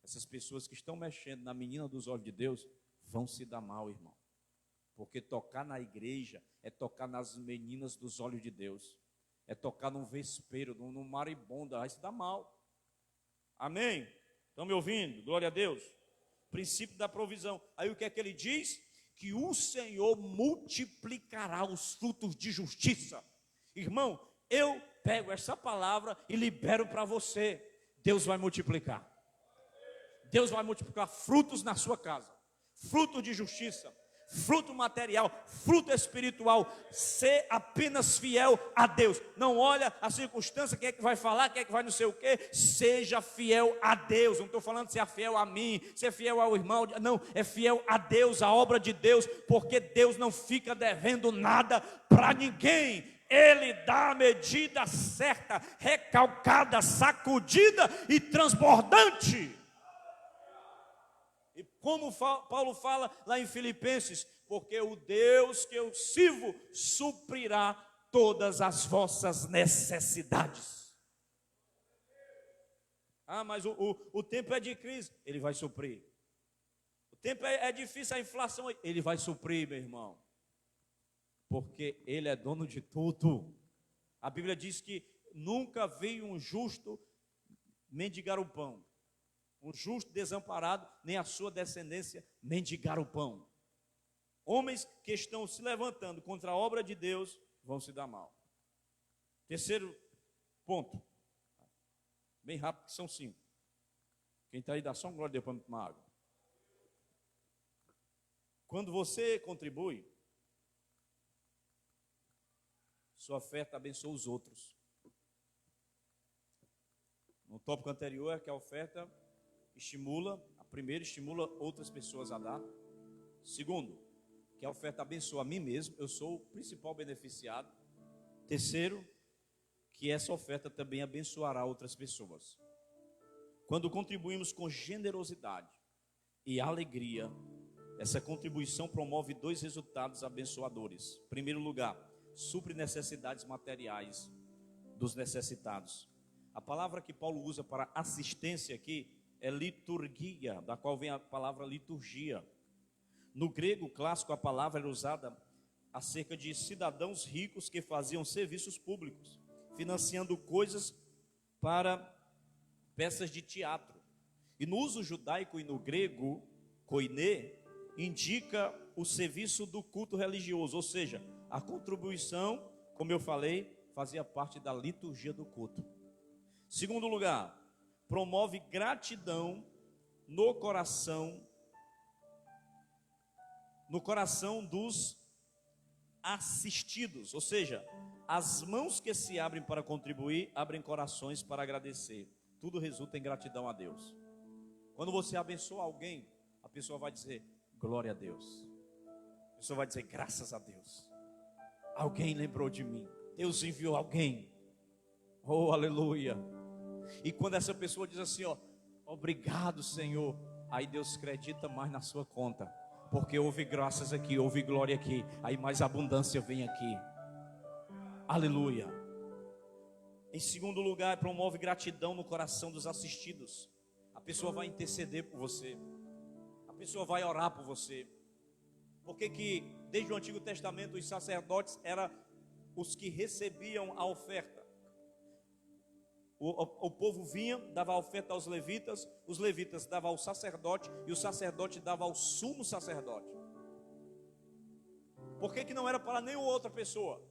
Essas pessoas que estão mexendo na menina dos olhos de Deus, vão se dar mal, irmão. Porque tocar na igreja é tocar nas meninas dos olhos de Deus. É tocar num vespeiro, num maribondo, vai se dar mal. Amém? Estão me ouvindo? Glória a Deus. Princípio da provisão. Aí o que é que ele diz? Que o Senhor multiplicará os frutos de justiça. Irmão, eu pego essa palavra e libero para você. Deus vai multiplicar. Deus vai multiplicar frutos na sua casa. Fruto de justiça, fruto material, fruto espiritual. Ser apenas fiel a Deus. Não olha a circunstância, quem é que vai falar, quem é que vai não sei o quê. Seja fiel a Deus. Não estou falando de ser fiel a mim, ser fiel ao irmão. Não, é fiel a Deus, a obra de Deus. Porque Deus não fica devendo nada para ninguém. Ele dá a medida certa, recalcada, sacudida e transbordante. E como Paulo fala lá em Filipenses, porque o Deus que eu sirvo suprirá todas as vossas necessidades. Ah, mas o tempo é de crise, ele vai suprir. O tempo é difícil, a inflação, ele vai suprir, meu irmão. Porque ele é dono de tudo. A Bíblia diz que nunca veio um justo mendigar o pão. Um justo desamparado, nem a sua descendência mendigar o pão. Homens que estão se levantando contra a obra de Deus vão se dar mal. Terceiro ponto, bem rápido, que são 5. Quem está aí dá só um glória a Deus para tomar água. Quando você contribui, sua oferta abençoa os outros. No tópico anterior é que a oferta estimula outras pessoas a dar. Segundo, que a oferta abençoa a mim mesmo, eu sou o principal beneficiado. Terceiro, que essa oferta também abençoará outras pessoas. Quando contribuímos com generosidade e alegria, essa contribuição promove 2 resultados abençoadores. Em primeiro lugar, supre necessidades materiais dos necessitados. A palavra que Paulo usa para assistência aqui é liturgia, da qual vem a palavra liturgia. No grego clássico, a palavra era usada acerca de cidadãos ricos que faziam serviços públicos, financiando coisas para peças de teatro. E no uso judaico e no grego, koiné, indica o serviço do culto religioso, ou seja, a contribuição, como eu falei, fazia parte da liturgia do culto. Segundo lugar, promove gratidão no coração dos assistidos, ou seja, as mãos que se abrem para contribuir, abrem corações para agradecer. Tudo resulta em gratidão a Deus. Quando você abençoa alguém, a pessoa vai dizer glória a Deus. A pessoa vai dizer graças a Deus. Alguém lembrou de mim. Deus enviou alguém. Oh, aleluia. E quando essa pessoa diz assim, ó, obrigado, Senhor, aí Deus acredita mais na sua conta, porque houve graças aqui, houve glória aqui, aí mais abundância vem aqui. Aleluia. Em segundo lugar, promove gratidão no coração dos assistidos. A pessoa vai interceder por você, a pessoa vai orar por você. Porque que desde o Antigo Testamento os sacerdotes eram os que recebiam a oferta. O povo vinha, dava a oferta aos levitas, os levitas davam ao sacerdote e o sacerdote dava ao sumo sacerdote. Por que não era para nenhuma outra pessoa?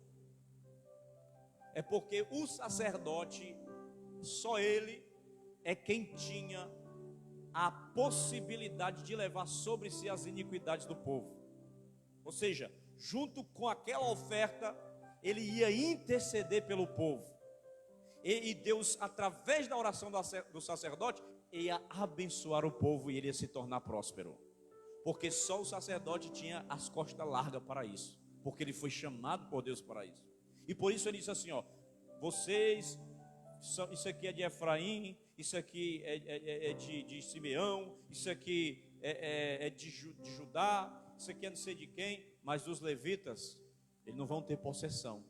É porque o sacerdote, só ele é quem tinha a possibilidade de levar sobre si as iniquidades do povo. Ou seja, junto com aquela oferta, ele ia interceder pelo povo. E Deus, através da oração do sacerdote, ia abençoar o povo e ele ia se tornar próspero. Porque só o sacerdote tinha as costas largas para isso. Porque ele foi chamado por Deus para isso. E por isso ele disse assim, ó, vocês, isso aqui é de Efraim, isso aqui é de Simeão, isso aqui é de Judá, isso aqui é não sei de quem, mas os levitas, eles não vão ter possessão,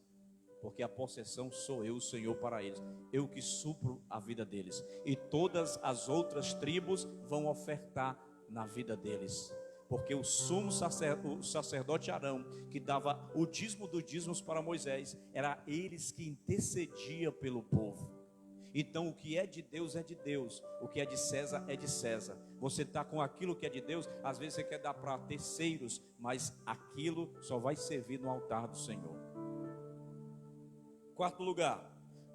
porque a possessão sou eu, o Senhor, para eles, eu que supro a vida deles, e todas as outras tribos vão ofertar na vida deles, porque o sumo sacerdote Arão, que dava o dízimo dos dízimos para Moisés, era eles que intercedia pelo povo. Então o que é de Deus é de Deus, o que é de César é de César. Você está com aquilo que é de Deus, às vezes você quer dar para terceiros, mas aquilo só vai servir no altar do Senhor. Quarto lugar,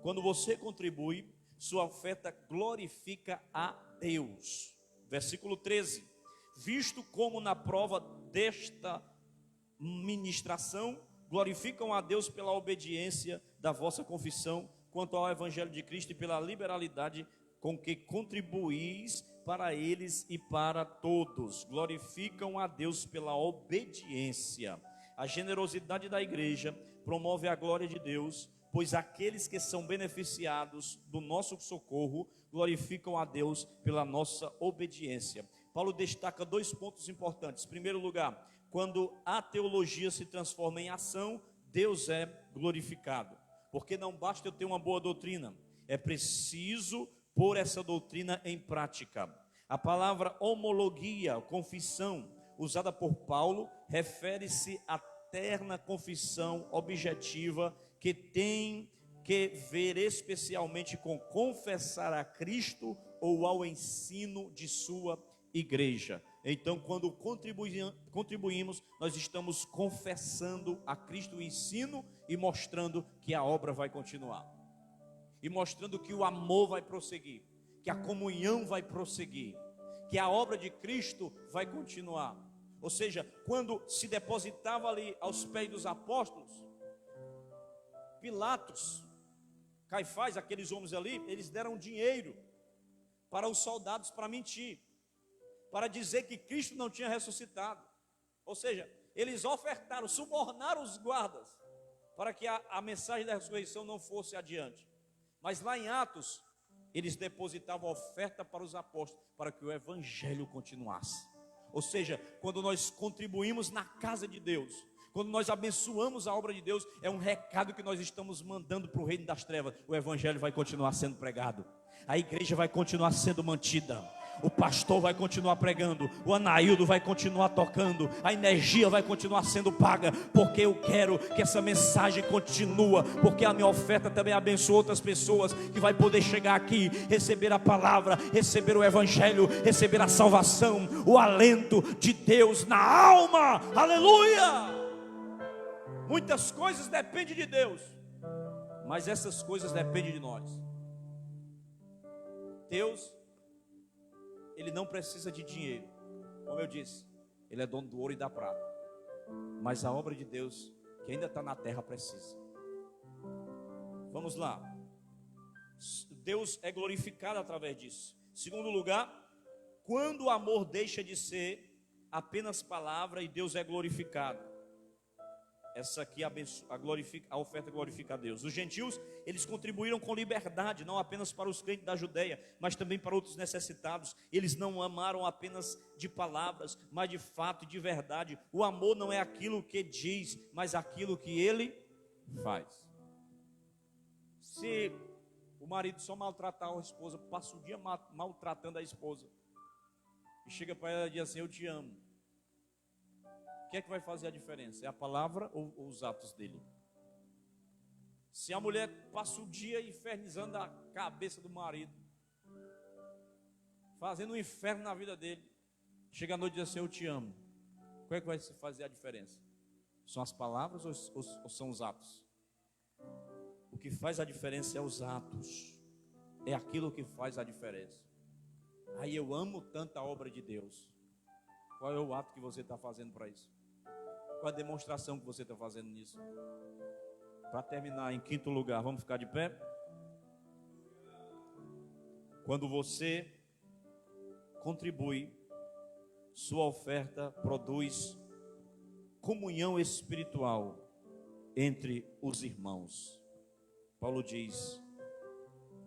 quando você contribui, sua oferta glorifica a Deus. Versículo 13: visto como na prova desta ministração glorificam a Deus pela obediência da vossa confissão quanto ao Evangelho de Cristo e pela liberalidade com que contribuís para eles e para todos. Glorificam a Deus pela obediência. A generosidade da igreja promove a glória de Deus, pois aqueles que são beneficiados do nosso socorro glorificam a Deus pela nossa obediência. Paulo destaca 2 pontos importantes. Em primeiro lugar, quando a teologia se transforma em ação, Deus é glorificado. Porque não basta eu ter uma boa doutrina, é preciso pôr essa doutrina em prática. A palavra homologia, confissão, usada por Paulo, refere-se à terna confissão objetiva que tem que ver especialmente com confessar a Cristo ou ao ensino de sua igreja. Então, quando contribuímos, nós estamos confessando a Cristo o ensino e mostrando que a obra vai continuar. E mostrando que o amor vai prosseguir, que a comunhão vai prosseguir, que a obra de Cristo vai continuar. Ou seja, quando se depositava ali aos pés dos apóstolos, Pilatos, Caifás, aqueles homens ali, eles deram dinheiro para os soldados para mentir, para dizer que Cristo não tinha ressuscitado. Ou seja, eles ofertaram, subornaram os guardas para que a mensagem da ressurreição não fosse adiante. Mas lá em Atos, eles depositavam oferta para os apóstolos, para que o evangelho continuasse. Ou seja, quando nós contribuímos na casa de Deus, quando nós abençoamos a obra de Deus, é um recado que nós estamos mandando para o reino das trevas. O evangelho vai continuar sendo pregado, a igreja vai continuar sendo mantida, o pastor vai continuar pregando, o Anaildo vai continuar tocando, a energia vai continuar sendo paga, porque eu quero que essa mensagem continue, porque a minha oferta também abençoa outras pessoas, que vai poder chegar aqui, receber a palavra, receber o evangelho, receber a salvação, o alento de Deus na alma. Aleluia! Muitas coisas dependem de Deus, mas essas coisas dependem de nós. Deus, Ele não precisa de dinheiro, como eu disse, Ele é dono do ouro e da prata, mas a obra de Deus, que ainda está na terra, precisa. Vamos lá, Deus é glorificado através disso. Segundo lugar, quando o amor deixa de ser apenas palavra e Deus é glorificado. Essa aqui a oferta glorifica a Deus. Os gentios, eles contribuíram com liberdade, não apenas para os crentes da Judeia, mas também para outros necessitados. Eles não amaram apenas de palavras, mas de fato e de verdade. O amor não é aquilo que diz, mas aquilo que ele faz. Se o marido só maltratar a esposa, passa o dia maltratando a esposa, e chega para ela e diz assim: eu te amo, o que é que vai fazer a diferença? É a palavra ou os atos dele? Se a mulher passa o dia infernizando a cabeça do marido, fazendo um inferno na vida dele, chega à noite e diz assim: eu te amo, o que é que vai fazer a diferença? São as palavras ou são os atos? O que faz a diferença é os atos, é aquilo que faz a diferença. Aí eu amo tanto a obra de Deus. Qual é o ato que você está fazendo para isso? Qual a demonstração que você está fazendo nisso? Para terminar, em quinto lugar, vamos ficar de pé? Quando você contribui, sua oferta produz comunhão espiritual entre os irmãos. Paulo diz: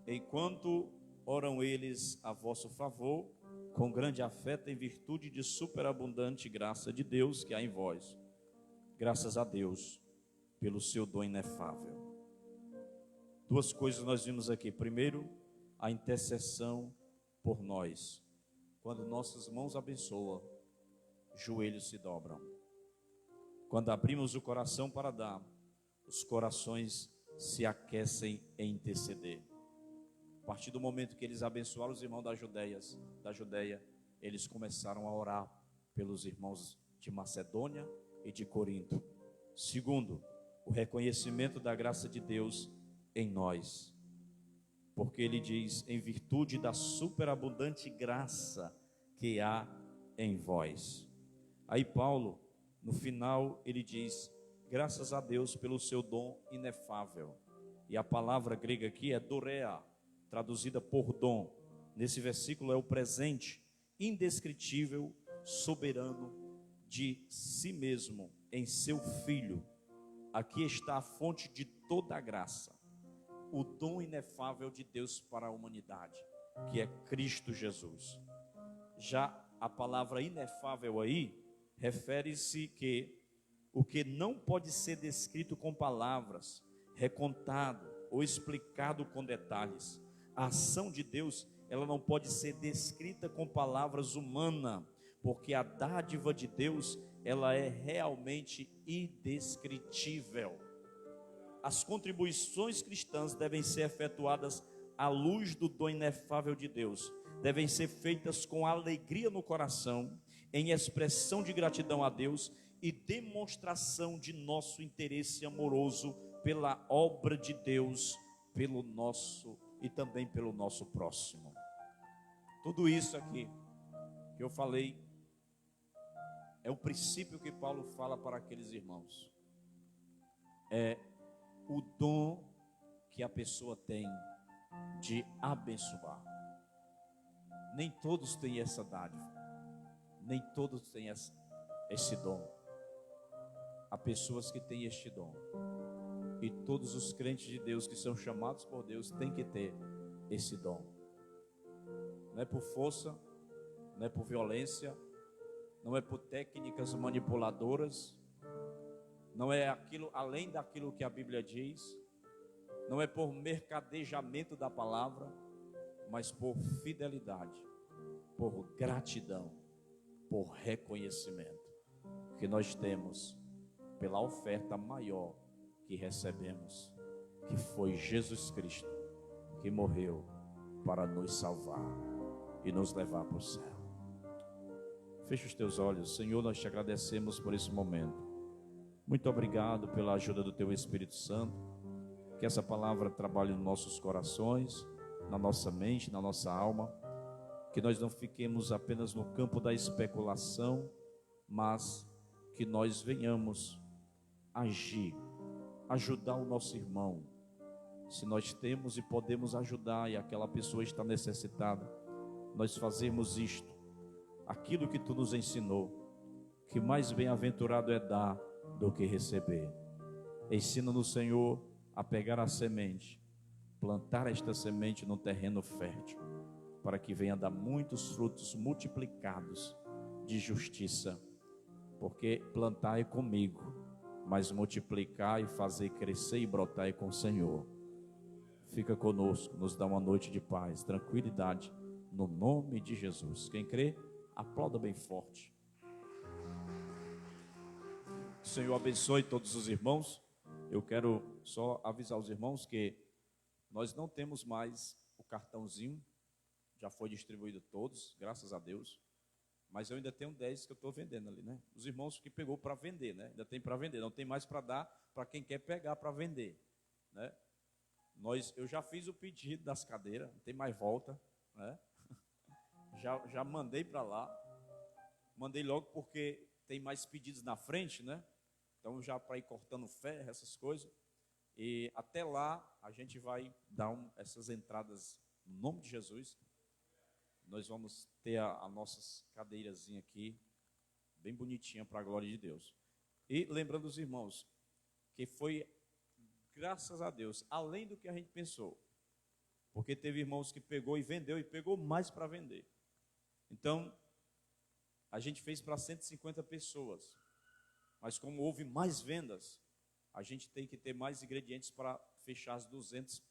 enquanto oram eles a vosso favor, com grande afeto, em virtude de superabundante graça de Deus que há em vós. Graças a Deus pelo seu dom inefável. Duas coisas nós vimos aqui. Primeiro, a intercessão por nós. Quando nossas mãos abençoam, joelhos se dobram. Quando abrimos o coração para dar, os corações se aquecem em interceder. A partir do momento que eles abençoaram os irmãos da Judeia, eles começaram a orar pelos irmãos de Macedônia e de Corinto. Segundo, o reconhecimento da graça de Deus em nós. Porque ele diz, em virtude da superabundante graça que há em vós. Aí Paulo, no final, ele diz, graças a Deus pelo seu dom inefável. E a palavra grega aqui é dorea, traduzida por dom. Nesse versículo é o presente indescritível, soberano de si mesmo em seu Filho. Aqui está a fonte de toda a graça, o dom inefável de Deus para a humanidade, que é Cristo Jesus. Já a palavra inefável aí refere-se que o que não pode ser descrito com palavras, recontado ou explicado com detalhes. A ação de Deus, ela não pode ser descrita com palavras humanas, porque a dádiva de Deus, ela é realmente indescritível. As contribuições cristãs devem ser efetuadas à luz do dom inefável de Deus. Devem ser feitas com alegria no coração, em expressão de gratidão a Deus e demonstração de nosso interesse amoroso pela obra de Deus, pelo nosso e também pelo nosso próximo. Tudo isso aqui que eu falei é o princípio que Paulo fala para aqueles irmãos. É o dom que a pessoa tem de abençoar. Nem todos têm essa dádiva, nem todos têm esse dom. Há pessoas que têm este dom, e todos os crentes de Deus que são chamados por Deus têm que ter esse dom. Não é por força, não é por violência, não é por técnicas manipuladoras, não é aquilo além daquilo que a Bíblia diz, não é por mercadejamento da palavra, mas por fidelidade, por gratidão, por reconhecimento que nós temos pela oferta maior que recebemos, que foi Jesus Cristo, que morreu para nos salvar e nos levar para o céu. Fecha os teus olhos. Senhor, nós te agradecemos por esse momento. Muito obrigado pela ajuda do teu Espírito Santo. Que essa palavra trabalhe nos nossos corações, na nossa mente, na nossa alma. Que nós não fiquemos apenas no campo da especulação, mas que nós venhamos agir, ajudar o nosso irmão. Se nós temos e podemos ajudar e aquela pessoa está necessitada, nós fazemos isto, aquilo que tu nos ensinou, que mais bem-aventurado é dar do que receber. Ensina-nos, Senhor, a pegar a semente, plantar esta semente num terreno fértil, para que venha dar muitos frutos multiplicados de justiça, porque plantar é comigo, mas multiplicar e fazer crescer e brotar é com o Senhor. Fica conosco, nos dá uma noite de paz, tranquilidade, no nome de Jesus. Quem crê, aplauda bem forte. O Senhor abençoe todos os irmãos. Eu quero só avisar os irmãos que nós não temos mais o cartãozinho, já foi distribuído todos, graças a Deus. Mas eu ainda tenho 10 que eu estou vendendo ali, né? Os irmãos que pegou para vender, né? Ainda tem para vender, não tem mais para dar para quem quer pegar para vender, né? Eu já fiz o pedido das cadeiras, não tem mais volta, né? Já mandei para lá, mandei logo porque tem mais pedidos na frente, né? Então já para ir cortando ferro, essas coisas. E até lá a gente vai dar essas entradas no nome de Jesus. nós vamos ter a nossas cadeirazinha aqui, bem bonitinha para a glória de Deus. E lembrando os irmãos, que foi, graças a Deus, além do que a gente pensou. Porque teve irmãos que pegou e vendeu, e pegou mais para vender. Então, a gente fez para 150 pessoas. Mas como houve mais vendas, a gente tem que ter mais ingredientes para fechar as 200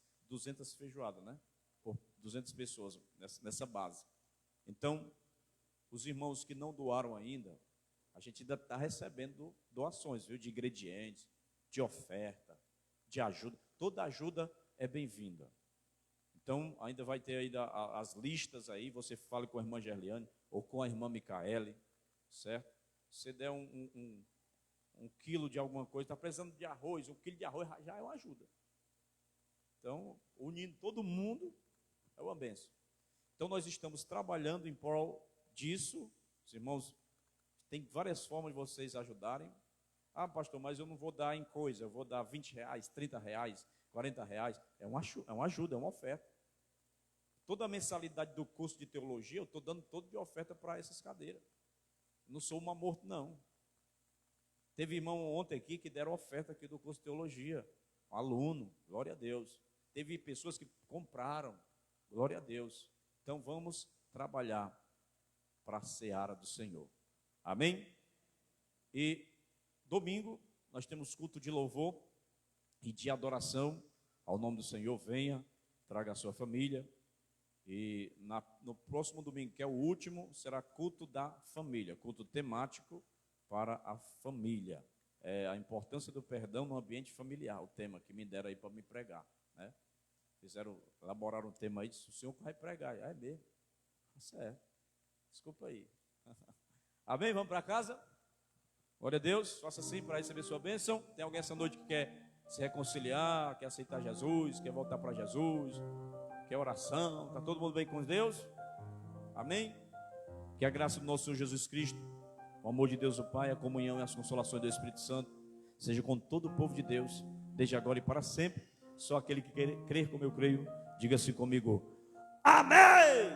feijoadas, né? Por 200 pessoas nessa base. Então, os irmãos que não doaram ainda, a gente ainda está recebendo doações, viu? De ingredientes, de oferta, de ajuda. Toda ajuda é bem-vinda. Então, ainda vai ter aí as listas aí, você fale com a irmã Gerliane ou com a irmã Micaele, certo? Se der um quilo de alguma coisa, está precisando de arroz, 1 quilo de arroz já é uma ajuda. Então, unindo todo mundo, é uma bênção. Então, nós estamos trabalhando em prol disso. Os irmãos, tem várias formas de vocês ajudarem. Ah, pastor, mas eu não vou dar em coisa, eu vou dar R$20, R$30, R$40. É uma ajuda, é uma oferta. Toda a mensalidade do curso de teologia, eu estou dando todo de oferta para essas cadeiras. Não sou uma morto, não. Teve irmão ontem aqui que deram oferta aqui do curso de teologia. Um aluno, glória a Deus. Teve pessoas que compraram, glória a Deus. Então vamos trabalhar para a seara do Senhor. Amém? E domingo nós temos culto de louvor e de adoração ao nome do Senhor. Venha, traga a sua família. E no próximo domingo, que é o último, será culto da família, culto temático para a família. É a importância do perdão no ambiente familiar, o tema que me deram aí para me pregar, né? Elaboraram um tema aí, disse, o senhor vai pregar. É mesmo? Certo. Desculpa aí. Amém? Vamos para casa? Glória a Deus. Faça assim para receber sua bênção. Tem alguém essa noite que quer se reconciliar, quer aceitar Jesus, quer voltar para Jesus, quer oração? Está todo mundo bem com Deus? Amém? Que a graça do nosso Senhor Jesus Cristo, o amor de Deus o Pai, a comunhão e as consolações do Espírito Santo seja com todo o povo de Deus, desde agora e para sempre. Só aquele que crer como eu creio, diga-se comigo. Amém!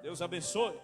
Deus abençoe.